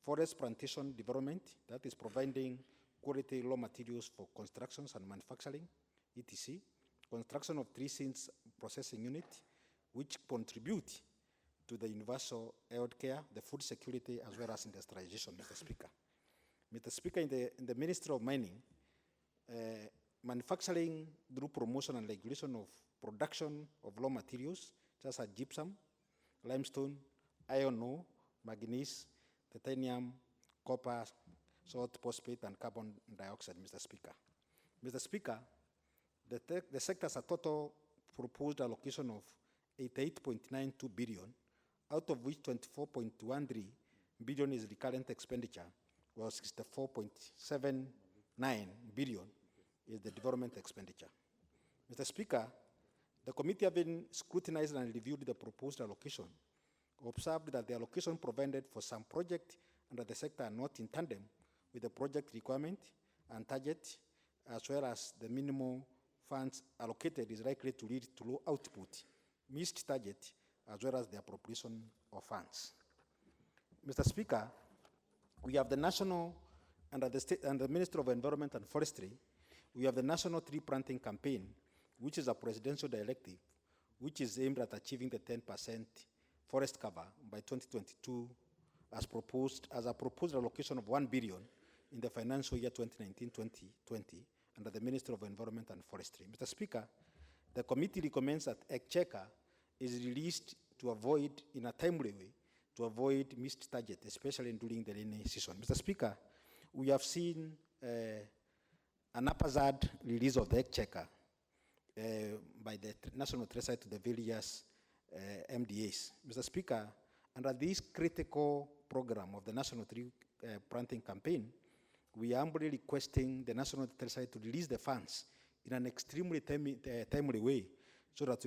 forest plantation development, that is providing quality raw materials for constructions and manufacturing, etc., construction of tree seeds processing unit, which contribute to the universal health care, the food security, as well as industrialization, Mr. Speaker. Mr. Speaker, in the Ministry of Mining, manufacturing through promotion and regulation of production of raw materials, such as gypsum, limestone, iron ore, manganese, titanium, copper, salt, phosphate, and carbon dioxide, Mr. Speaker. Mr. Speaker, the sector has a total proposed allocation of 88.92 billion, out of which 24.13 billion is recurrent expenditure, while 64.79 billion is the development expenditure. Mr. Speaker, the committee, having scrutinized and reviewed the proposed allocation, observed that the allocation provided for some projects under the sector are not in tandem with the project requirement and target, as well as the minimum funds allocated is likely to lead to low output, missed target, as well as the appropriation of funds. Mr. Speaker, we have the national, under the state and the Ministry of Environment and Forestry, we have the National Tree Planting Campaign, which is a presidential directive, which is aimed at achieving the 10% forest cover by 2022 as proposed, as a proposed allocation of 1 billion in the financial year 2019-2020 under the Ministry of Environment and Forestry. Mr. Speaker, the committee recommends that exchequer is released to avoid, in a timely way, to avoid missed target, especially during the rainy season. Mr. Speaker, we have seen an haphazard release of the exchequer by the National Treasury to the various MDAs. Mr. Speaker, under this critical program of the National Tree Planting Campaign, we are humbly requesting the National Treasury to release the funds in an extremely timely way, so that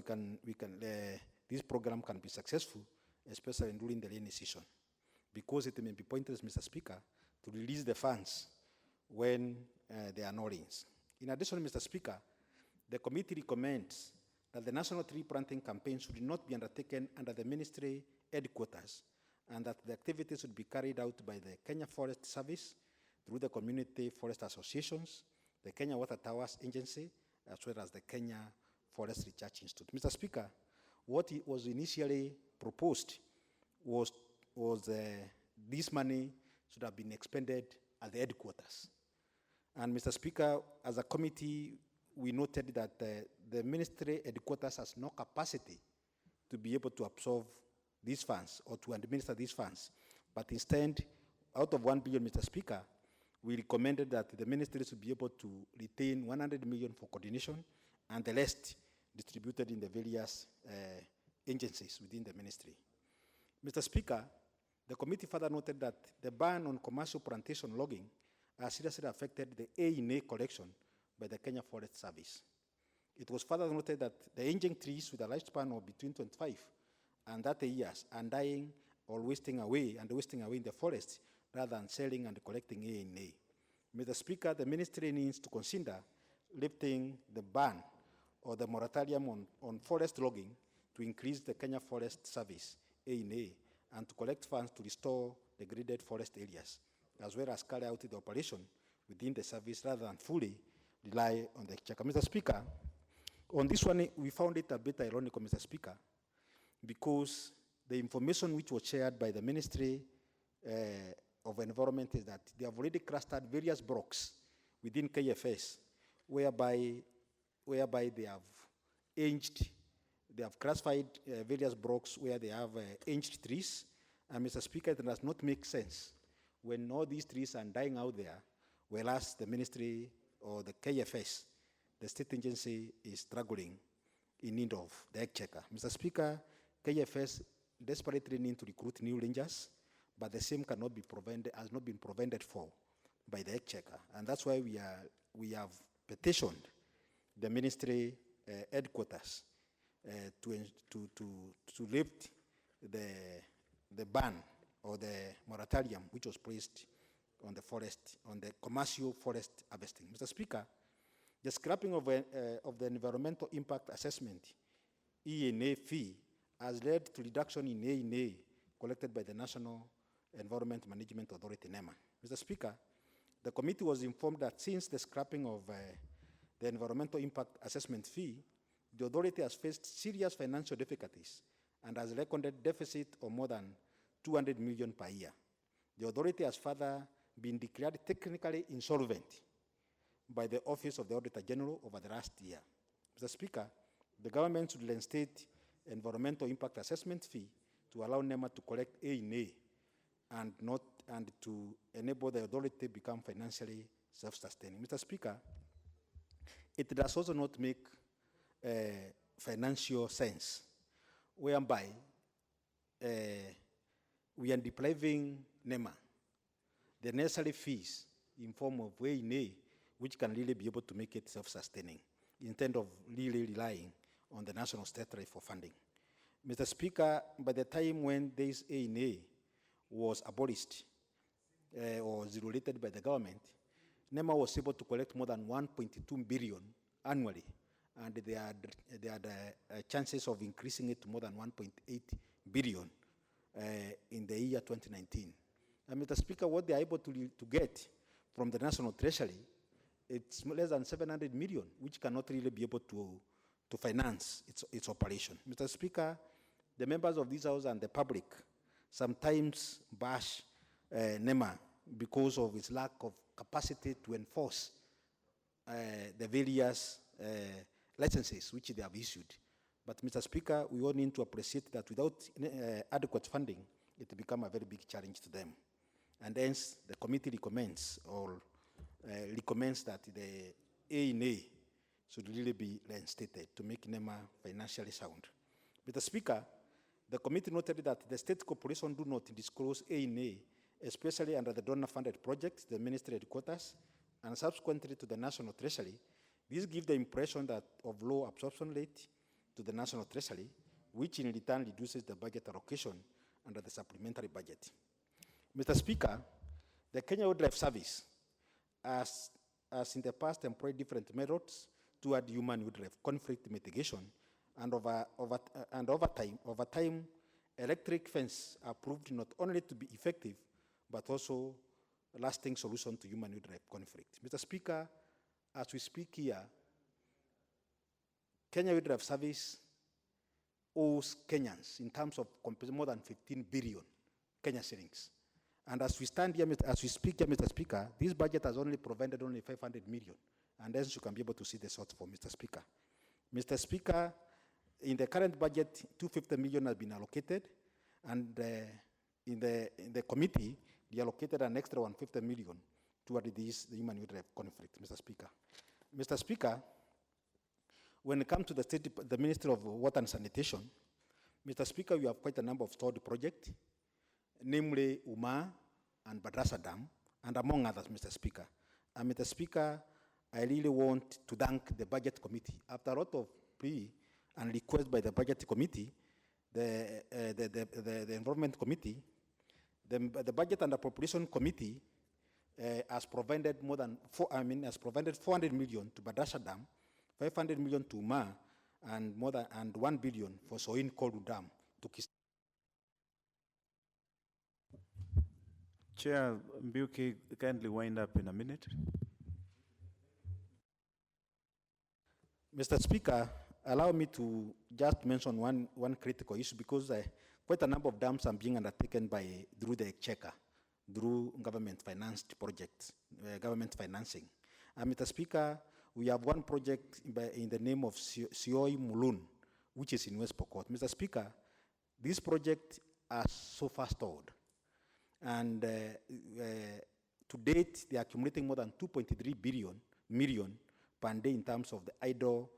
this program can be successful, especially during the rainy season. Because it may be pointless, Mr. Speaker, to release the funds when there are no rains. In addition, Mr. Speaker, the committee recommends that the National Tree Planting Campaign should not be undertaken under the ministry headquarters, and that the activities should be carried out by the Kenya Forest Service through the community forest associations, the Kenya Water Towers Agency, as well as the Kenya Forest Research Institute. Mr. Speaker, what was initially proposed was this money should have been expended at the headquarters. And Mr. Speaker, as a committee, we noted that the ministry headquarters has no capacity to be able to absorb these funds or to administer these funds. But instead, out of 1 billion, Mr. Speaker, we recommended that the ministry should be able to retain 100 million for coordination and the rest distributed in the various agencies within the ministry. Mr. Speaker, the committee further noted that the ban on commercial plantation logging has seriously affected the A&A collection by the Kenya Forest Service. It was further noted that the aging trees with a lifespan of between 25 and 30 years are dying or wasting away in the forest rather than selling and collecting A&A. Mr. Speaker, the ministry needs to consider lifting the ban or the moratorium on forest logging to increase the Kenya Forest Service, A&A, and to collect funds to restore degraded forest areas, as well as carry out the operation within the service rather than fully rely on the exchequer. Mr. Speaker, on this one, we found it a bit ironical, Mr. Speaker, because the information which was shared by the Ministry of Environment is that they have already clustered various blocks within KFS, whereby they have classified various blocks where they have aged trees. And Mr. Speaker, it does not make sense when all these trees are dying out there, whereas the ministry or the KFS, the state agency, is struggling in need of the exchequer. Mr. Speaker, KFS desperately need to recruit new rangers, but the same cannot be provided, has not been provided for by the exchequer. And that's why we have petitioned the ministry headquarters to lift the ban or the moratorium which was placed on the forest, on the commercial forest harvesting. Mr. Speaker, the scrapping of the environmental impact assessment, E&A fee, has led to reduction in A&A collected by the National Environment Management Authority, NEMA. Mr. Speaker, the committee was informed that since the scrapping of the environmental impact assessment fee, the authority has faced serious financial difficulties and has recorded deficit of more than 200 million per year. The authority has further been declared technically insolvent by the Office of the Auditor General over the last year. Mr. Speaker, the government should reinstate environmental impact assessment fee to allow NEMA to collect A&A and to enable the authority to become financially self-sustaining. Mr. Speaker, it does also not make financial sense, whereby we are depriving NEMA the necessary fees in form of A&A, which can really be able to make it self-sustaining, instead of really relying on the national statutory for funding. Mr. Speaker, by the time when this A&A was abolished or zero-rated by the government, NEMA was able to collect more than 1.2 billion annually, and they had chances of increasing it to more than 1.8 billion in the year 2019. And Mr. Speaker, what they are able to get from the National Treasury, it's less than 700 million, which cannot really be able to finance its operation. Mr. Speaker, the members of this House and the public sometimes bash NEMA because of its lack of capacity to enforce the various licenses which they have issued. But Mr. Speaker, we all need to appreciate that without adequate funding, it will become a very big challenge to them. And hence, the committee recommends that the A&A should really be reinstated to make NEMA financially sound. Mr. Speaker, the committee noted that the state corporations do not disclose A&A, especially under the donor-funded projects, the ministry headquarters, and subsequently to the National Treasury. This gives the impression that of low absorption rate to the National Treasury, which in return reduces the budget allocation under the supplementary budget. Mr. Speaker, the Kenya Wildlife Service has in the past employed different methods toward human-wildlife conflict mitigation, and over time, electric fence are proved not only to be effective, but also a lasting solution to human-wildlife conflict. Mr. Speaker, as we speak here, Kenya Wildlife Service owes Kenyans in terms of more than 15 billion Kenya shillings. And as we stand here, as we speak here, Mr. Speaker, this budget has only provided only 500 million. And then you can be able to see the source for Mr. Speaker. Mr. Speaker, in the current budget, 250 million has been allocated. And in the committee, they allocated an extra 150 million toward the human wildlife conflict, Mr. Speaker. Mr. Speaker, when it comes to the Ministry of Water and Sanitation, Mr. Speaker, we have quite a number of stored projects, namely Uma and Badrasa Dam, and among others, Mr. Speaker. And Mr. Speaker, I really want to thank the Budget Committee. After a lot of plea and request by the Budget Committee, the Environment Committee, the Budget and Appropriation Committee has provided has provided 400 million to Badrasa Dam, 500 million to Uma, and 1 billion for Soin Kodu Dam to Kis. Chair Mbiuki, kindly wind up in a minute. Mr. Speaker, allow me to just mention one critical issue, because quite a number of dams are being undertaken through the Exchequer, through government-financed projects, government financing. And Mr. Speaker, we have one project in the name of Sioi Mulun, which is in West Pokot. Mr. Speaker, this project are so far stalled. And to date, they are accumulating more than 2.3 million per day in terms of the idle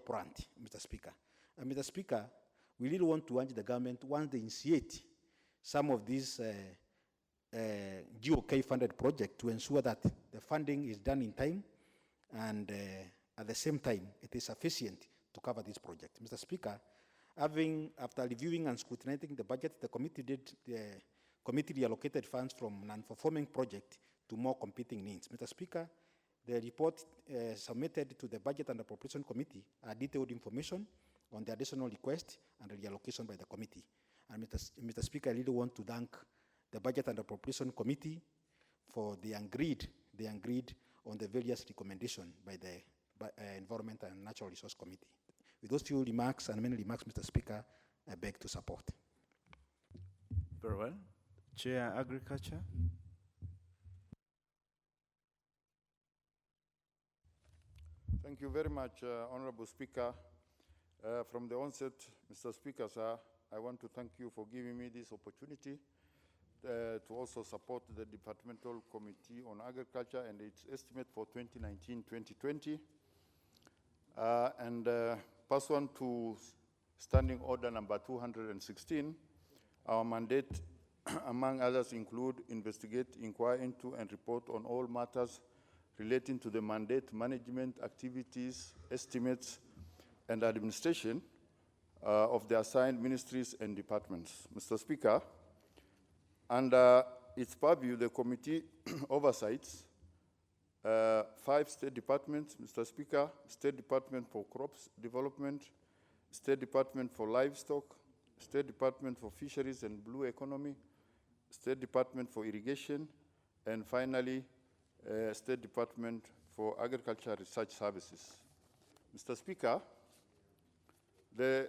plant, Mr. Speaker. And Mr. Speaker, we really want to urge the government, once they initiate some of these GOK-funded projects, to ensure that the funding is done in time, and at the same time, it is sufficient to cover this project. Mr. Speaker, after reviewing and scrutinizing the budget, the committee reallocated funds from non-performing projects to more competing needs. Mr. Speaker, the report submitted to the Budget and Appropriation Committee are detailed information on the additional request and the reallocation by the committee. And Mr. Speaker, I really want to thank the Budget and Appropriation Committee for the agreed on the various recommendations by the Environment and Natural Resource Committee. With those few remarks and many remarks, Mr. Speaker, I beg to support. Very well. Chair Agriculture. Thank you very much, Honorable Speaker. From the onset, Mr. Speaker, sir, I want to thank you for giving me this opportunity to also support the Departmental Committee on Agriculture and its estimate for 2019-2020. Pursuant to Standing Order number 216, our mandate, among others, include investigate, inquire into, and report on all matters relating to the mandate, management, activities, estimates, and administration of the assigned ministries and departments. Mr. Speaker, under its purview, the committee oversights 5 state departments, Mr. Speaker: State Department for Crops Development, State Department for Livestock, State Department for Fisheries and Blue Economy, State Department for Irrigation, and finally, State Department for Agriculture Research Services. Mr. Speaker, the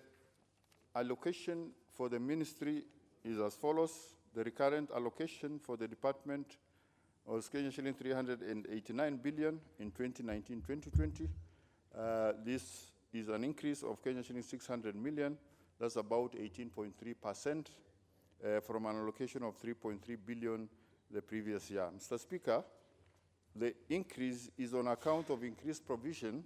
allocation for the ministry is as follows. The recurrent allocation for the department was Kenya shilling 389 billion in 2019-2020. This is an increase of Kenya shilling 600 million. That's about 18.3% from an allocation of 3.3 billion the previous year. Mr. Speaker, the increase is on account of increased provision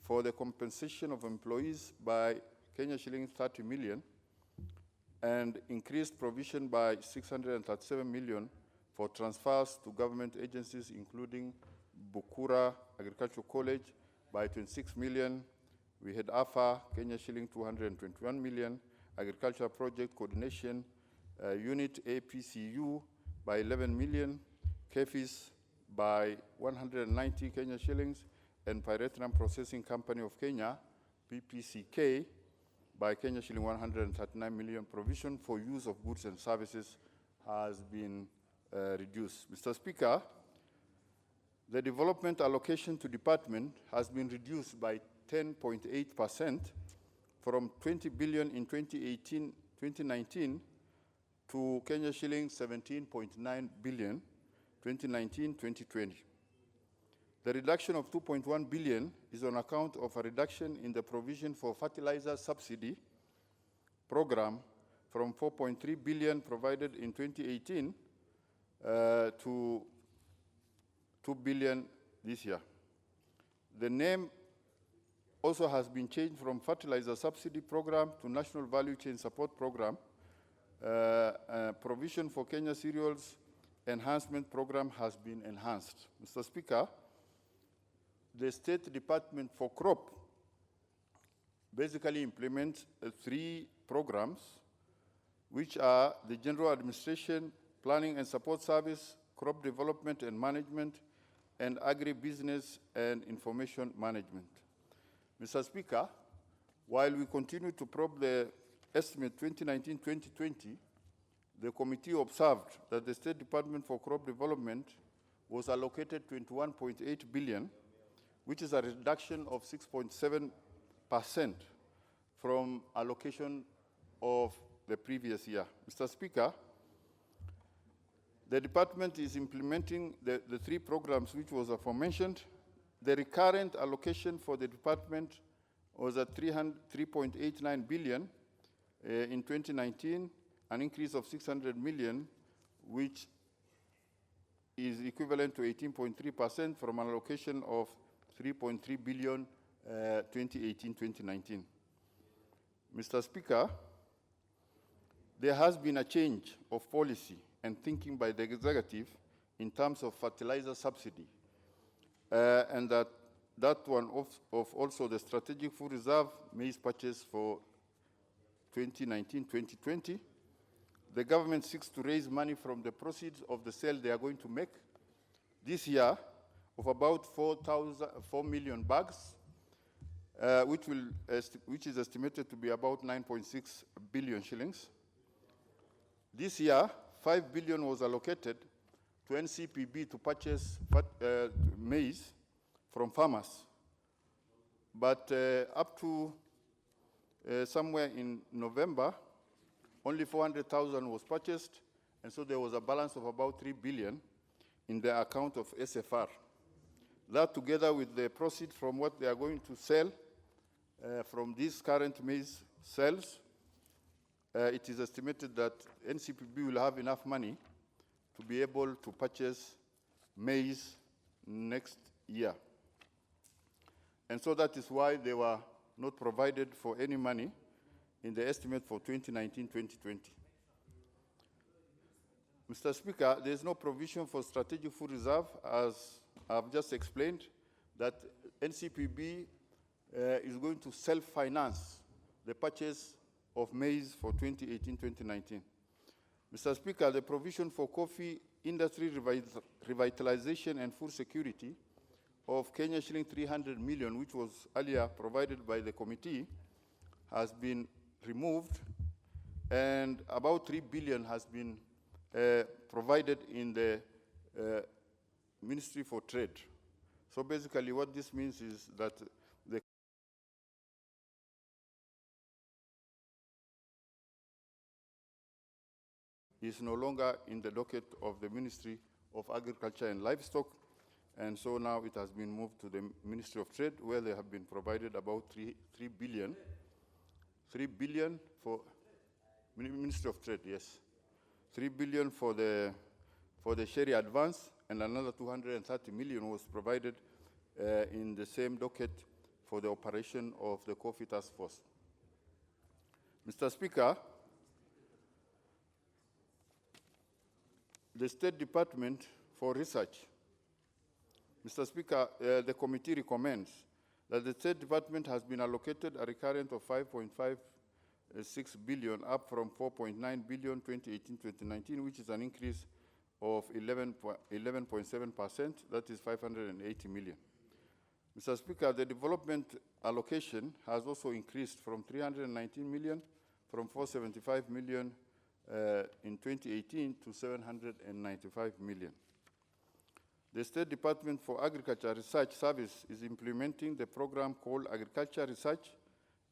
for the compensation of employees by Kenya shilling 30 million and increased provision by 637 million for transfers to government agencies, including Bukura Agricultural College by 26 million. We had AFA, Kenya shilling 221 million, Agricultural Project Coordination Unit APCU by 11 million, KEFIS by 190 Kenya shillings, and Pyrethrum Processing Company of Kenya, PPCK, by Kenya shilling 139 million. Provision for use of goods and services has been reduced. Mr. Speaker, The development allocation to department has been reduced by 10.8% from 20 billion in 2019 to Kenya shillings 17.9 billion 2019-2020. The reduction of 2.1 billion is on account of a reduction in the provision for fertilizer subsidy program from 4.3 billion provided in 2018 to 2 billion this year. The name also has been changed from fertilizer subsidy program to National Value Chain Support Program. Provision for Kenya cereals enhancement program has been enhanced. Mr. Speaker, the State Department for Crop basically implements 3 programs, which are the General Administration, Planning and Support Service, Crop Development and Management, and Agribusiness and Information Management. Mr. Speaker, while we continue to probe the estimate 2019-2020, the committee observed that the State Department for Crop Development was allocated 21.8 billion, which is a reduction of 6.7% from allocation of the previous year. Mr. Speaker, the department is implementing the 3 programs which was aforementioned. The recurrent allocation for the department was at 3.89 billion in 2019, an increase of 600 million, which is equivalent to 18.3% from an allocation of 3.3 billion 2018-2019. Mr. Speaker, there has been a change of policy and thinking by the executive in terms of fertilizer subsidy, and that one of also the strategic food reserve maize purchase for 2019-2020. The government seeks to raise money from the proceeds of the sale they are going to make this year of about 4 million bags, which is estimated to be about 9.6 billion shillings. This year, 5 billion was allocated to NCPB to purchase maize from farmers. But up to somewhere in November, only 400,000 was purchased, and so there was a balance of about 3 billion in the account of SFR. That, together with the proceeds from what they are going to sell from these current maize sales, it is estimated that NCPB will have enough money to be able to purchase maize next year. And so that is why they were not provided for any money in the estimate for 2019-2020. Mr. Speaker, there is no provision for strategic food reserve, as I've just explained, that NCPB is going to self-finance the purchase of maize for 2018-2019. Mr. Speaker, the provision for coffee industry revitalization and food security of Kenya shilling 300 million, which was earlier provided by the committee, has been removed, and about 3 billion has been provided in the Ministry for Trade. So basically what this means is that the is no longer in the docket of the Ministry of Agriculture and Livestock, and so now it has been moved to the Ministry of Trade, where they have been provided about 3 billion. 3 billion for Ministry of Trade, yes. 3 billion for the Sherry Advance, and another 230 million was provided in the same docket for the operation of the Coffee Task Force. Mr. Speaker, the State Department for Research. Mr. Speaker, the committee recommends that the State Department has been allocated a recurrent of 5.56 billion, up from 4.9 billion 2018-2019, which is an increase of 11.7%, that is 580 million. Mr. Speaker, the development allocation has also increased from 319 million, from 475 million in 2018 to 795 million. The State Department for Agriculture Research Service is implementing the program called Agriculture Research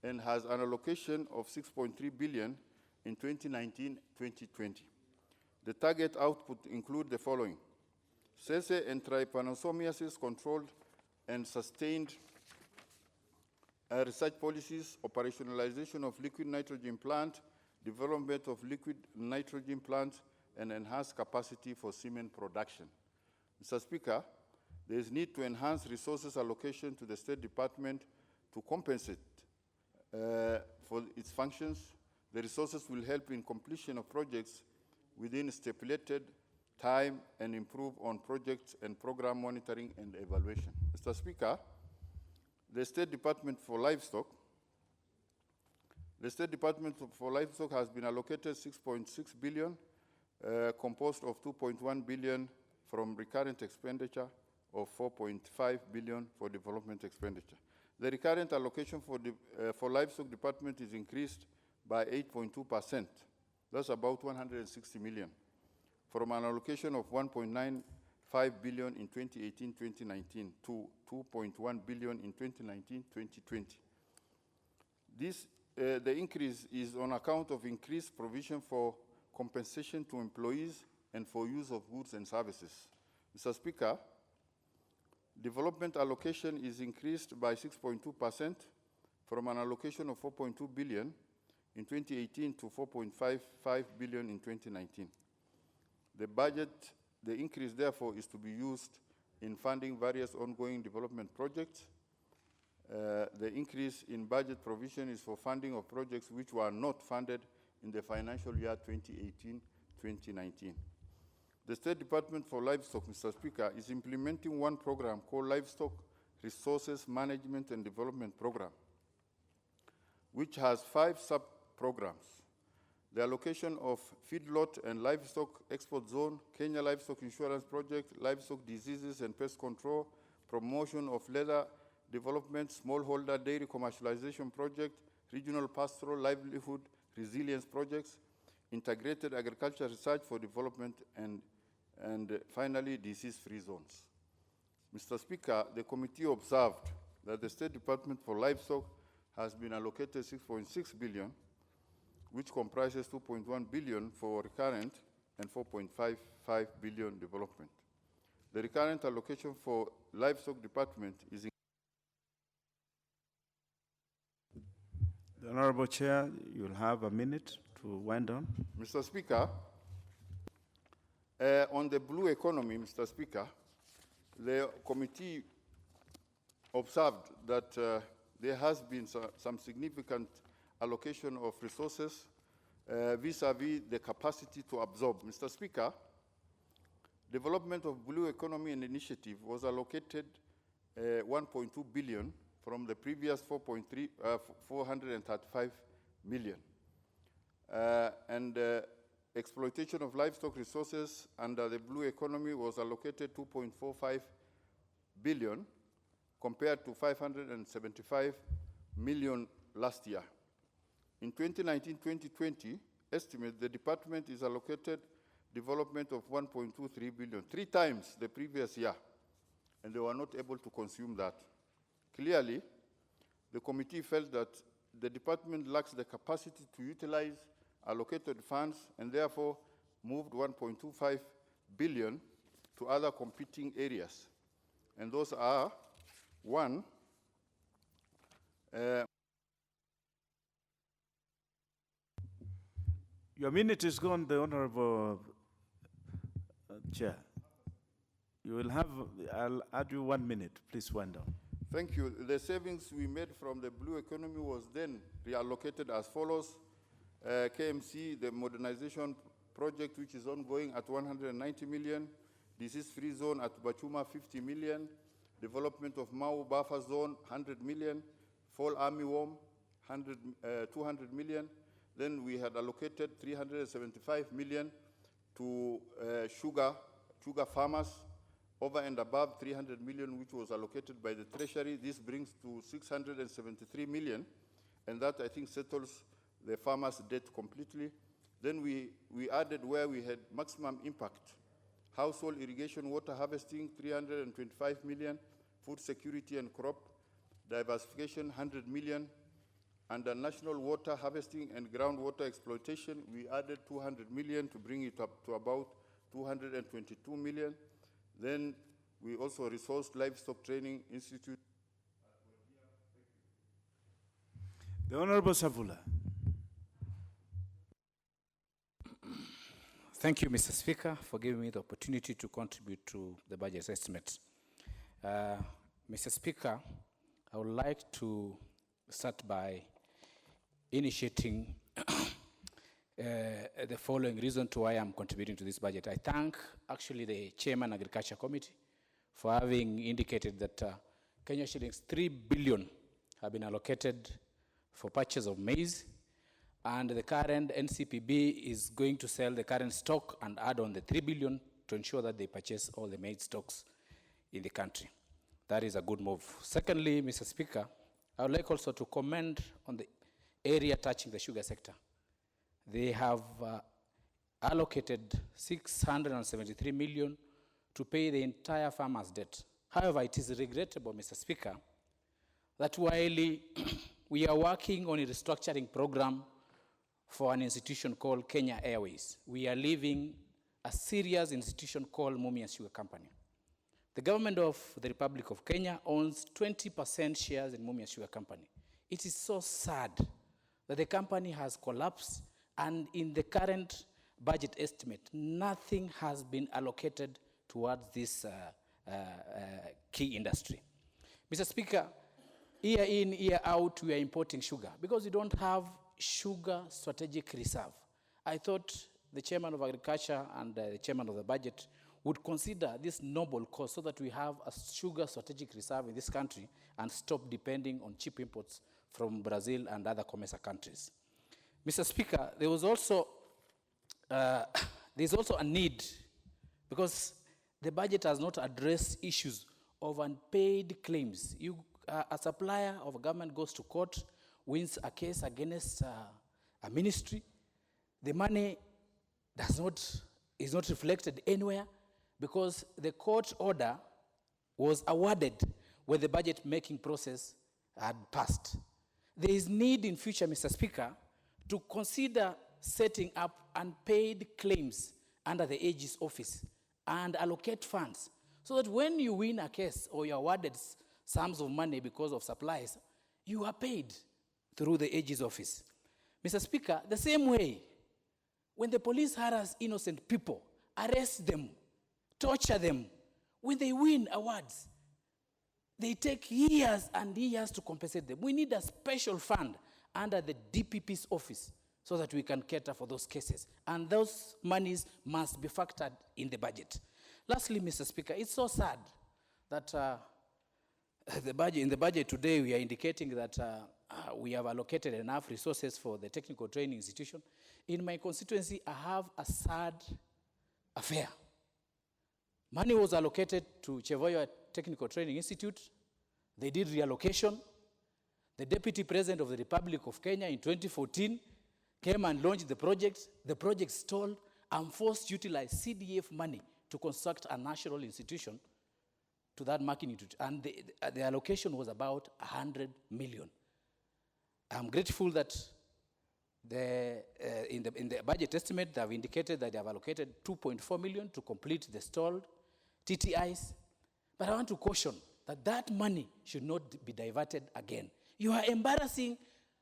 and has an allocation of 6.3 billion in 2019-2020. The target output include the following: sese and trypanosomiasis controlled and sustained research policies, operationalization of liquid nitrogen plant, development of liquid nitrogen plants, and enhanced capacity for semen production. Mr. Speaker, there is need to enhance resources allocation to the State Department to compensate for its functions. The resources will help in completion of projects within stipulated time and improve on projects and program monitoring and evaluation. Mr. Speaker, the State Department for Livestock has been allocated 6.6 billion, composed of 2.1 billion from recurrent expenditure of 4.5 billion for development expenditure. The recurrent allocation for Livestock Department is increased by 8.2%. That's about 160 million, from an allocation of 1.95 billion in 2018-2019 to 2.1 billion in 2019-2020. The increase is on account of increased provision for compensation to employees and for use of goods and services. Mr. Speaker, development allocation is increased by 6.2% from an allocation of 4.2 billion in 2018 to 4.55 billion in 2019. The increase, therefore, is to be used in funding various ongoing development projects. The increase in budget provision is for funding of projects which were not funded in the financial year 2018-2019. The State Department for Livestock, Mr. Speaker, is implementing one program called Livestock Resources Management and Development Program, which has 5 sub-programs: the allocation of feedlot and livestock export zone, Kenya Livestock Insurance Project, livestock diseases and pest control, promotion of leather development, smallholder dairy commercialization project, regional pastoral livelihood resilience projects, integrated agriculture research for development, and finally, disease-free zones. Mr. Speaker, the committee observed that the State Department for Livestock has been allocated 6.6 billion, which comprises 2.1 billion for recurrent and 4.55 billion development. The recurrent allocation for Livestock Department is The Honorable Chair, you'll have a minute to wind down. Mr. Speaker, on the blue economy, Mr. Speaker, the committee observed that there has been some significant allocation of resources vis-à-vis the capacity to absorb. Mr. Speaker, development of blue economy and initiative was allocated 1.2 billion from the previous 435 million. Exploitation of livestock resources under the blue economy was allocated 2.45 billion compared to 575 million last year. In 2019-2020, estimate the department is allocated development of 1.23 billion, 3 times the previous year, and they were not able to consume that. Clearly, the committee felt that the department lacks the capacity to utilize allocated funds and therefore moved 1.25 billion to other competing areas. And those are, 1, Your minute is gone, the Honorable Chair. You will have, I'll add you 1 minute. Please wind down. Thank you. The savings we made from the blue economy was then reallocated as follows. KMC, the modernization project, which is ongoing at 190 million. Disease-free zone at Bachuma, 50 million. Development of Mau buffer zone, 100 million. Fall army worm, 200 million. Then we had allocated 375 million to sugar farmers, over and above 300 million, which was allocated by the Treasury. This brings to 673 million, and that, I think, settles the farmers' debt completely. Then we added where we had maximum impact, household irrigation water harvesting, 325 million, food security and crop diversification, 100 million. Under national water harvesting and groundwater exploitation, we added 200 million to bring it up to about 222 million. Then we also resourced Livestock Training Institute. The Honorable Savula. Thank you, Mr. Speaker, for giving me the opportunity to contribute to the budget estimate. Mr. Speaker, I would like to start by initiating the following reason to why I'm contributing to this budget. I thank actually the Chairman Agriculture Committee for having indicated that Kenya shillings 3 billion have been allocated for purchase of maize, and the current NCPB is going to sell the current stock and add on the 3 billion to ensure that they purchase all the maize stocks in the country. That is a good move. Secondly, Mr. Speaker, I would like also to comment on the area touching the sugar sector. They have allocated 673 million to pay the entire farmer's debt. However, it is regrettable, Mr. Speaker, that while we are working on a restructuring program for an institution called Kenya Airways, we are leaving a serious institution called Mumias Sugar Company. The government of the Republic of Kenya owns 20% shares in Mumias Sugar Company. It is so sad that the company has collapsed, and in the current budget estimate, nothing has been allocated towards this key industry. Mr. Speaker, year in, year out, we are importing sugar because we don't have sugar strategic reserve. I thought the Chairman of Agriculture and the Chairman of the Budget would consider this noble cause so that we have a sugar strategic reserve in this country and stop depending on cheap imports from Brazil and other COMESA countries. Mr. Speaker, there was also, there's also a need, because the budget has not addressed issues of unpaid claims. A supplier of a government goes to court, wins a case against a ministry. The money is not reflected anywhere because the court order was awarded when the budget making process had passed. There is need in future, Mr. Speaker, to consider setting up unpaid claims under the AG's office and allocate funds so that when you win a case or you're awarded sums of money because of supplies, you are paid through the AG's office. Mr. Speaker, the same way, when the police harass innocent people, arrest them, torture them, when they win awards, they take years and years to compensate them. We need a special fund under the DPP's office so that we can cater for those cases. And those monies must be factored in the budget. Lastly, Mr. Speaker, it's so sad that in the budget today we are indicating that we have allocated enough resources for the technical training institution. In my constituency, I have a sad affair. Money was allocated to Chevoyo Technical Training Institute. They did reallocation. The Deputy President of the Republic of Kenya in 2014 came and launched the project. The project stalled and forced to utilize CDF money to construct a national institution to that magnitude. And the allocation was about 100 million. I'm grateful that in the budget estimate, they have indicated that they have allocated 2.4 million to complete the stalled TTIs. But I want to caution that that money should not be diverted again. You are embarrassing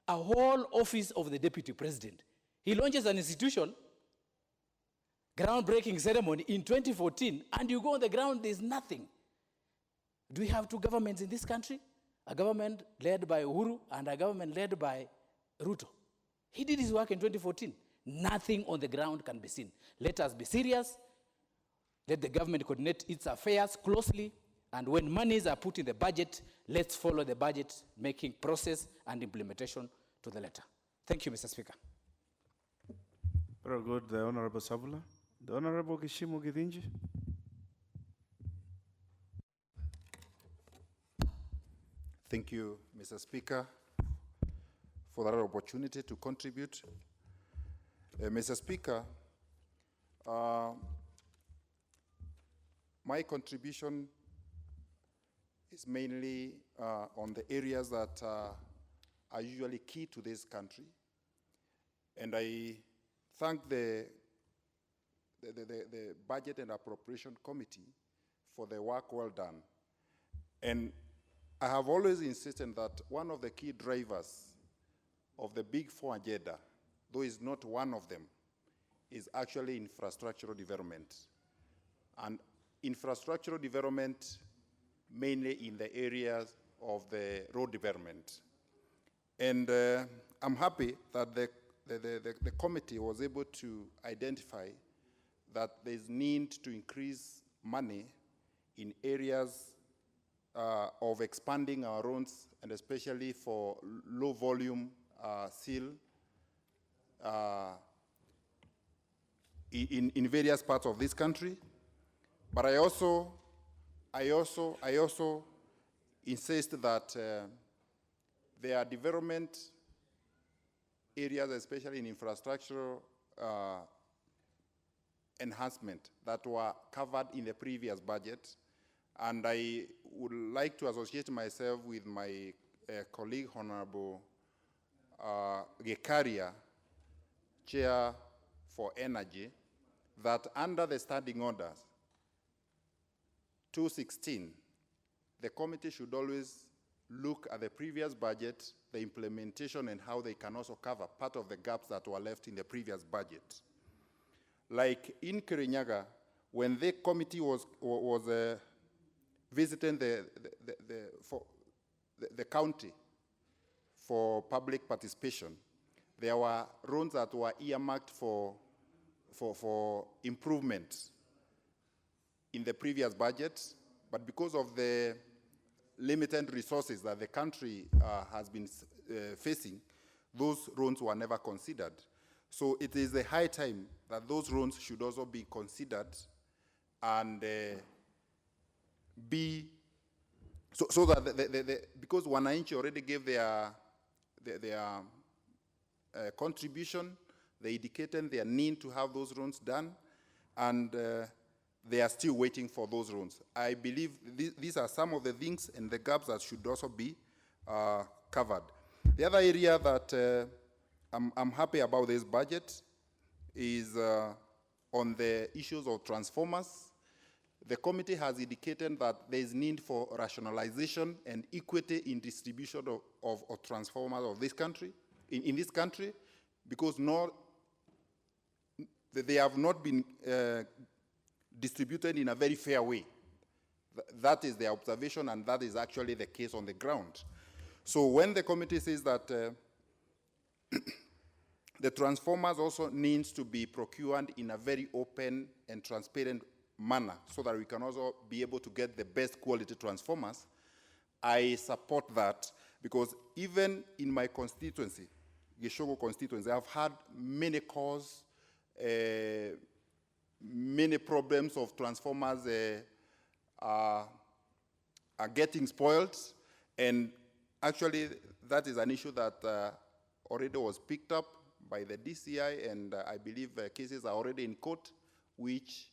a whole office of the Deputy President. He launches an institution, groundbreaking ceremony in 2014, and you go on the ground, there's nothing. Do we have two governments in this country? A government led by Uhuru and a government led by Ruto. He did his work in 2014. Nothing on the ground can be seen. Let us be serious. Let the government coordinate its affairs closely. And when monies are put in the budget, let's follow the budget-making process and implementation to the letter. Thank you, Mr. Speaker. Very good, the Honorable Savula. The Honorable Kishimu Githinji. Thank you, Mr. Speaker, for that opportunity to contribute. Mr. Speaker, my contribution is mainly on the areas that are usually key to this country. And I thank the Budget and Appropriation Committee for the work well done. And I have always insisted that one of the key drivers of the Big Four agenda, though it's not one of them, is actually infrastructural development. And infrastructural development mainly in the areas of the road development. And I'm happy that the committee was able to identify that there's need to increase money in areas of expanding our roads, and especially for low volume seal in various parts of this country. But I also insist that there are development areas, especially in infrastructural enhancement, that were covered in the previous budget. And I would like to associate myself with my colleague, Honorable Gekaria, Chair for Energy, that under the standing orders 216, the committee should always look at the previous budget, the implementation, and how they can also cover part of the gaps that were left in the previous budget. Like in Kirinyaga, when the committee was visiting the county for public participation, there were roads that were earmarked for improvement in the previous budget, but because of the limited resources that the country has been facing, those roads were never considered. So it is a high time that those roads should also be considered and be, so that because Wananchi already gave their contribution, they indicated their need to have those roads done, and they are still waiting for those roads. I believe these are some of the things and the gaps that should also be covered. The other area that I'm happy about this budget is on the issues of transformers. The committee has indicated that there is need for rationalization and equity in distribution of transformers of this country, in this country, because they have not been distributed in a very fair way. That is the observation, and that is actually the case on the ground. So when the committee says that the transformers also needs to be procured in a very open and transparent manner so that we can also be able to get the best quality transformers, I support that, because even in my constituency, Gishogo constituency, I've had many calls, many problems of transformers are getting spoiled, and actually that is an issue that already was picked up by the DCI, and I believe cases are already in court, which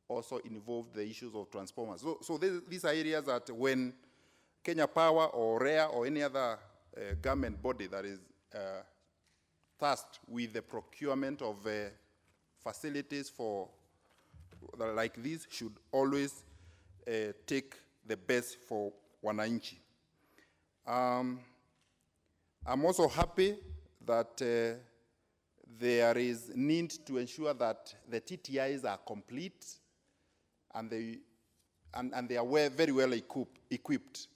also involve the issues of transformers. So these are areas that when Kenya Power or REA or any other government body that is tasked with the procurement of facilities for like this should always take the best for Wananchi. I'm also happy that there is need to ensure that the TTIs are complete and they are very well equipped.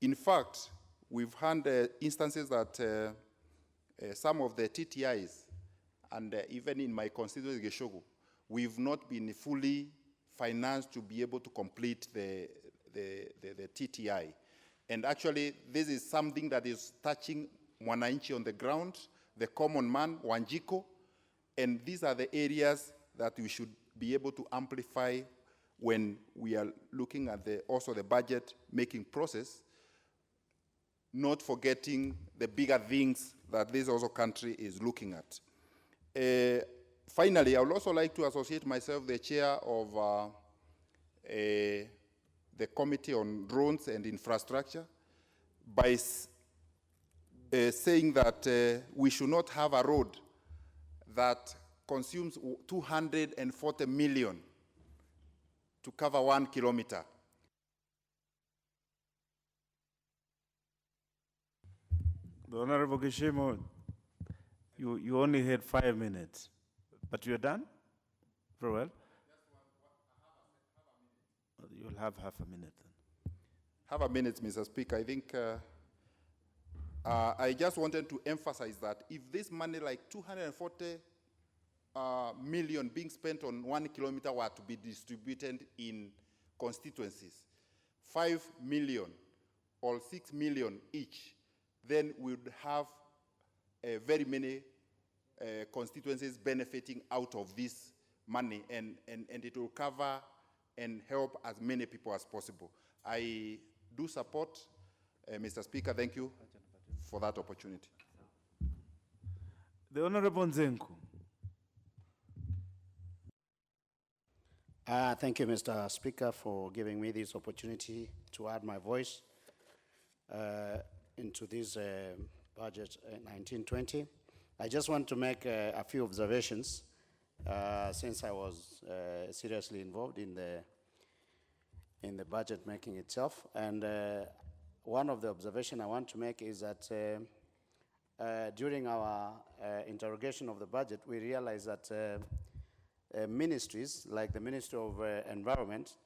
In fact, we've had instances that some of the TTIs, and even in my constituency, Geshogo, we've not been fully financed to be able to complete the TTI. And actually, this is something that is touching Mwananchi on the ground, the common man, Wanjiko, and these are the areas that we should be able to amplify when we are looking at also the budget making process, not forgetting the bigger things that this also country is looking at. Finally, I would also like to associate myself the chair of the Committee on Roads and Infrastructure by saying that we should not have a road that consumes 240 million to cover 1 kilometer. The Honorable Kishimo, you only had 5 minutes, but you're done? Very well. You'll have half a minute then. Have a minute, Mr. Speaker. I think I just wanted to emphasize that if this money, like 240 million being spent on 1 kilometer, were to be distributed in constituencies, 5 million or 6 million each, then we would have very many constituencies benefiting out of this money, and it will cover and help as many people as possible. I do support, Mr. Speaker, thank you for that opportunity. The Honorable Nzenku. Thank you, Mr. Speaker, for giving me this opportunity to add my voice into this budget 1920. I just want to make a few observations since I was seriously involved in the budget making itself. And one of the observations I want to make is that during our interrogation of the budget, we realized that ministries like the Ministry of Environment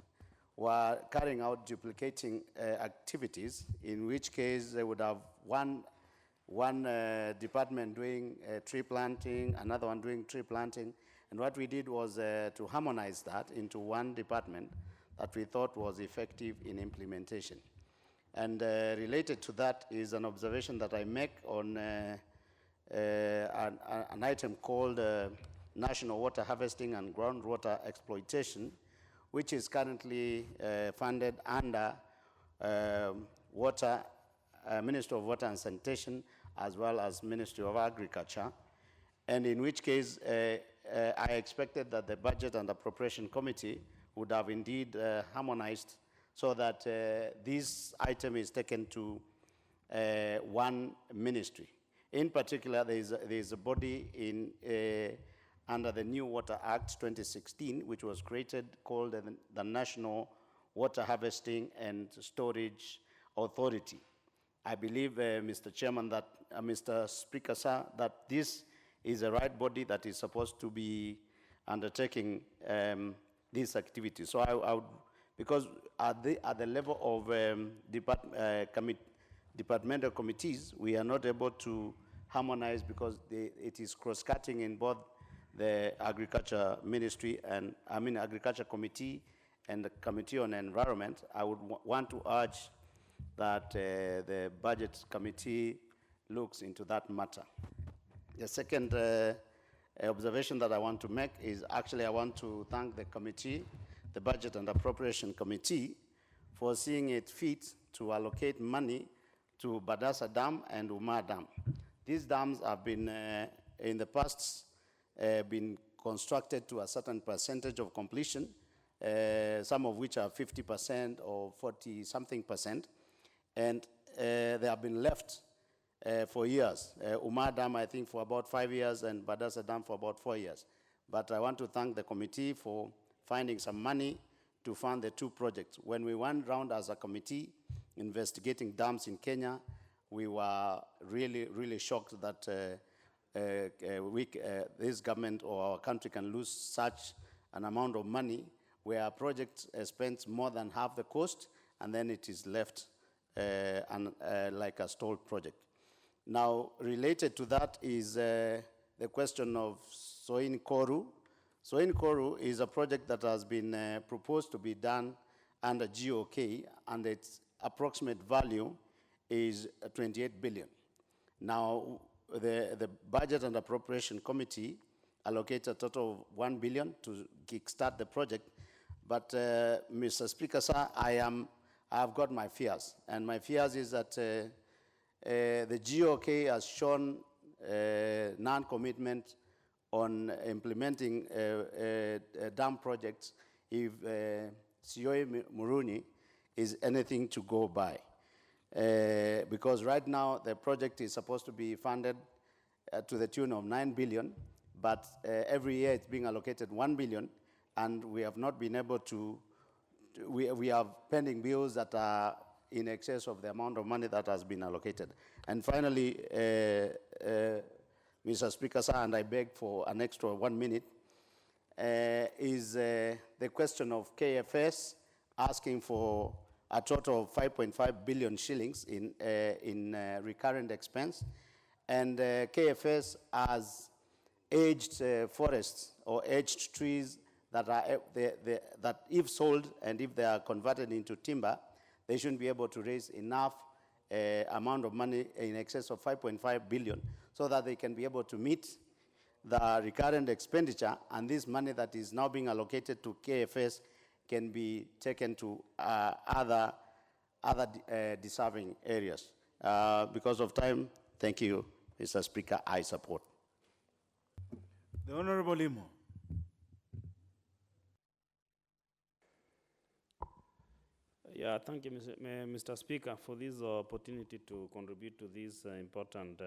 were carrying out duplicating activities, in which case they would have one department doing tree planting, another one doing tree planting. And what we did was to harmonize that into one department that we thought was effective in implementation. And related to that is an observation that I make on an item called National Water Harvesting and Groundwater Exploitation, which is currently funded under Ministry of Water and Sanitation, as well as Ministry of Agriculture, and in which case I expected that the Budget and Appropriation Committee would have indeed harmonized so that this item is taken to one ministry. In particular, there is a body in under the new Water Act 2016, which was created, called the National Water Harvesting and Storage Authority. I believe, Mr. Chairman, that Mr. Speaker, sir, that this is the right body that is supposed to be undertaking these activities. So I would, because at the level of departmental committees, we are not able to harmonize because it is cross-cutting in both the Agriculture Ministry and, Agriculture Committee and the Committee on Environment. I would want to urge that the Budget Committee looks into that matter. The second observation that I want to make is actually I want to thank the committee, the Budget and Appropriation Committee, for seeing it fit to allocate money to Badassa Dam and Umar Dam. These dams have been, in the past, been constructed to a certain percentage of completion, some of which are 50% or 40-something percent, and they have been left for years. Umar Dam, I think, for about 5 years, and Badassa Dam for about 4 years. But I want to thank the committee for finding some money to fund the two projects. When we went round as a committee investigating dams in Kenya, we were really, really shocked that this government or our country can lose such an amount of money where a project spends more than half the cost, and then it is left like a stalled project. Now, related to that is the question of Soin Koru. Soin Koru is a project that has been proposed to be done under GOK, and its approximate value is 28 billion. Now, the Budget and Appropriation Committee allocates a total of 1 billion to kickstart the project, but Mr. Speaker, sir, I have got my fears, and my fears is that the GOK has shown non-commitment on implementing dam projects if Sioi Muruni is anything to go by. Because right now the project is supposed to be funded to the tune of 9 billion, but every year it's being allocated 1 billion, and we have not been able to, we have pending bills that are in excess of the amount of money that has been allocated. And finally, Mr. Speaker, sir, and I beg for an extra 1 minute, is the question of KFS asking for a total of 5.5 billion shillings in recurrent expense. And KFS has aged forests or aged trees that are that if sold and if they are converted into timber, they shouldn't be able to raise enough amount of money in excess of 5.5 billion so that they can be able to meet the recurrent expenditure, and this money that is now being allocated to KFS can be taken to other deserving areas. Because of time, thank you, Mr. Speaker, I support. The Honorable Limo. Yeah, thank you, Mr. Speaker, for this opportunity to contribute to this important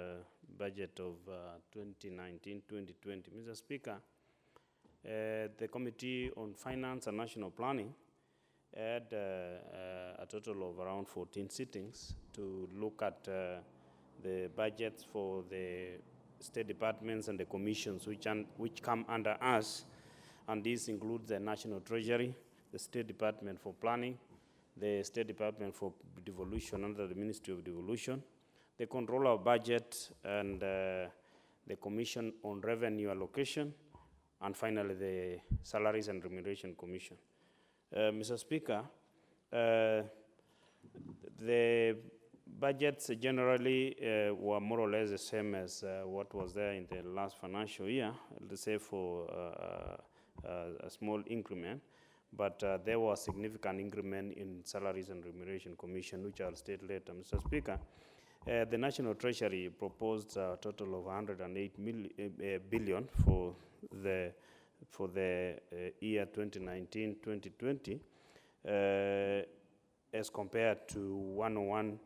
budget of 2019-2020. Mr. Speaker, the Committee on Finance and National Planning had a total of around 14 sittings to look at the budgets for the state departments and the commissions which come under us, and this includes the National Treasury, the State Department for Planning, the State Department for Devolution under the Ministry of Devolution, the Controller of Budget, and the Commission on Revenue Allocation, and finally the Salaries and Remuneration Commission. Mr. Speaker, the budgets generally were more or less the same as what was there in the last financial year, let's say for a small increment. But there was significant increment in Salaries and Remuneration Commission, which I'll state later. Mr. Speaker, the National Treasury proposed a total of 108 billion for the year 2019-2020, as compared to 101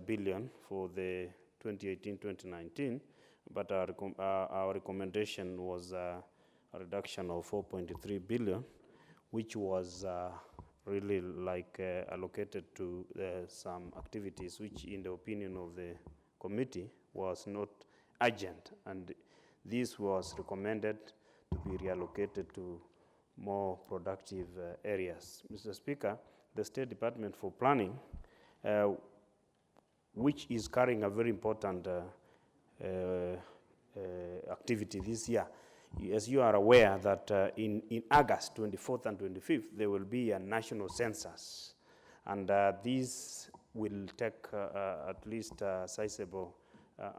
billion for the 2018-2019. But our recommendation was a reduction of 4.3 billion. Which was really like allocated to some activities which in the opinion of the committee was not urgent, and this was recommended to be reallocated to more productive areas. Mr. Speaker, the State Department for Planning, which is carrying a very important activity this year, as you are aware that in August 24th and 25th, there will be a national census. And this will take at least a sizable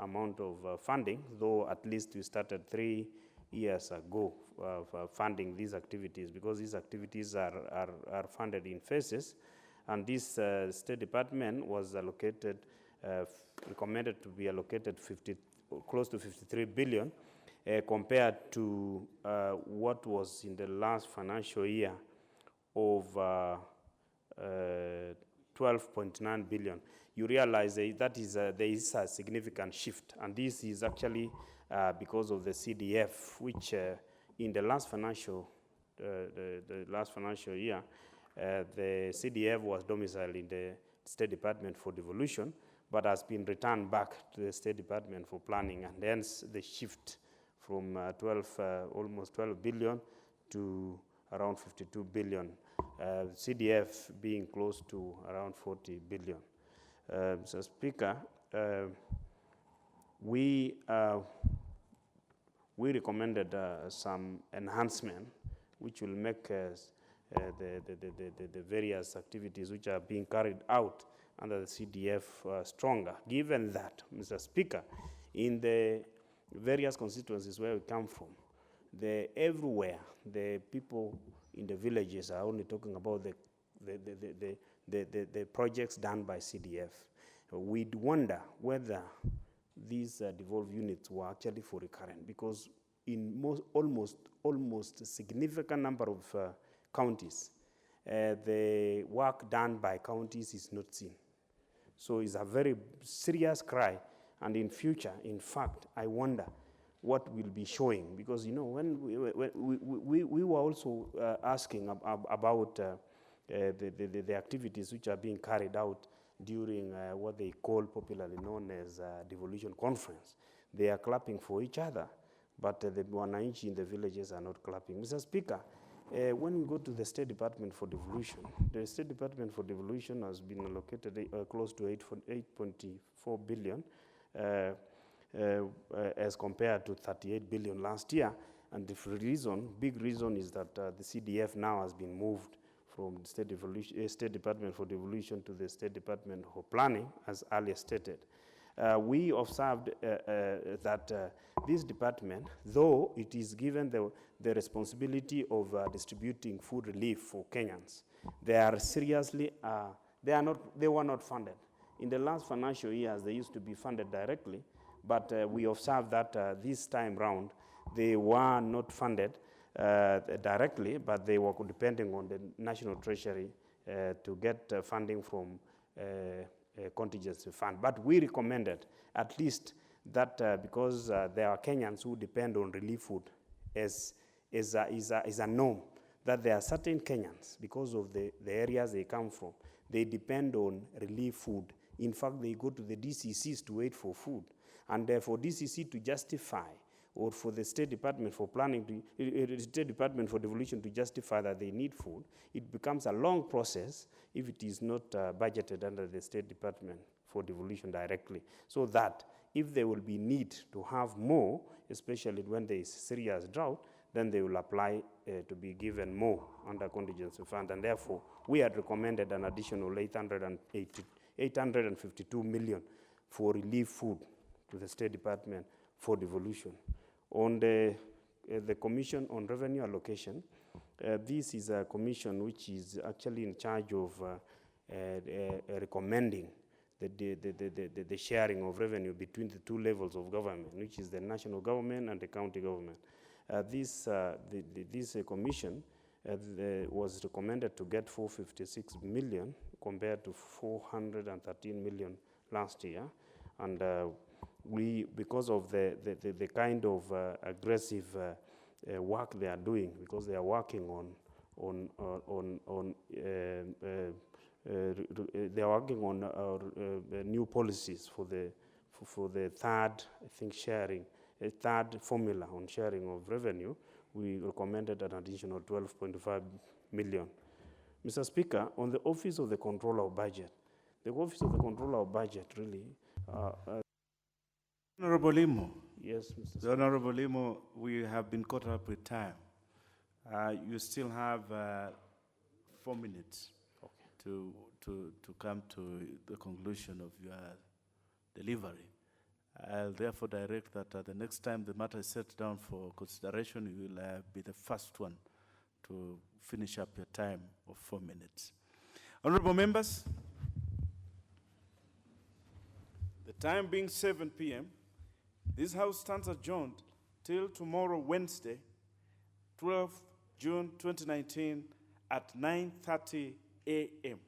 amount of funding, though at least we started 3 years ago funding these activities, because these activities are funded in phases. And this State Department was allocated, recommended to be allocated close to 53 billion, compared to what was in the last financial year of 12.9 billion. You realize that there is a significant shift, and this is actually because of the CDF, which in the last financial year, the CDF was domiciled in the State Department for Devolution, but has been returned back to the State Department for Planning, and hence the shift from almost 12 billion to around 52 billion, CDF being close to around 40 billion. Mr. Speaker, we recommended some enhancement which will make the various activities which are being carried out under the CDF stronger, given that, Mr. Speaker, in the various constituencies where we come from, everywhere the people in the villages are only talking about the projects done by CDF. We'd wonder whether these devolved units were actually for recurrent, because in almost a significant number of counties, the work done by counties is not seen. So it's a very serious cry. And in future, in fact, I wonder what will be showing. Because, you know, when we were also asking about the activities which are being carried out during what they call popularly known as devolution conference. They are clapping for each other, but the wananchi in the villages are not clapping. Mr. Speaker, when we go to the State Department for Devolution, the State Department for Devolution has been allocated close to 8.4 billion as compared to 38 billion last year. And the reason, big reason, is that the CDF now has been moved from the State Department for Devolution to the State Department for Planning, as earlier stated. We observed that this department, though it is given the responsibility of distributing food relief for Kenyans, they are seriously, they were not funded. In the last financial years, they used to be funded directly, but we observed that this time round, they were not funded directly, but they were depending on the National Treasury to get funding from contingency fund. But we recommended at least that because there are Kenyans who depend on relief food is a norm, that there are certain Kenyans, because of the areas they come from, they depend on relief food. In fact, they go to the DCCs to wait for food. And for DCC to justify, or for the State Department for Planning, State Department for Devolution to justify that they need food, it becomes a long process if it is not budgeted under the State Department for Devolution directly. So that if there will be need to have more, especially when there is serious drought, then they will apply to be given more under contingency fund. And therefore, we had recommended an additional 852 million for relief food to the State Department for Devolution. On the Commission on Revenue Allocation, this is a commission which is actually in charge of recommending the sharing of revenue between the two levels of government, which is the national government and the county government. This commission was recommended to get 456 million compared to 413 million last year. And because of the kind of aggressive work they are doing, because they are working on new policies for the third, I think, sharing, a third formula on sharing of revenue, we recommended an additional 12.5 million. Mr. Speaker, on the Office of the Controller of Budget, the Office of the Controller of Budget really Honorable Limo. Yes, Mr. Speaker. The Honorable Limo, we have been caught up with time. You still have 4 minutes to come to the conclusion of your delivery. I'll therefore direct that the next time the matter is set down for consideration, you will be the first one to finish up your time of 4 minutes. Honorable members, the time being 7 p.m., this House stands adjourned till tomorrow, Wednesday, 12th June 2019 at 9:30 a.m.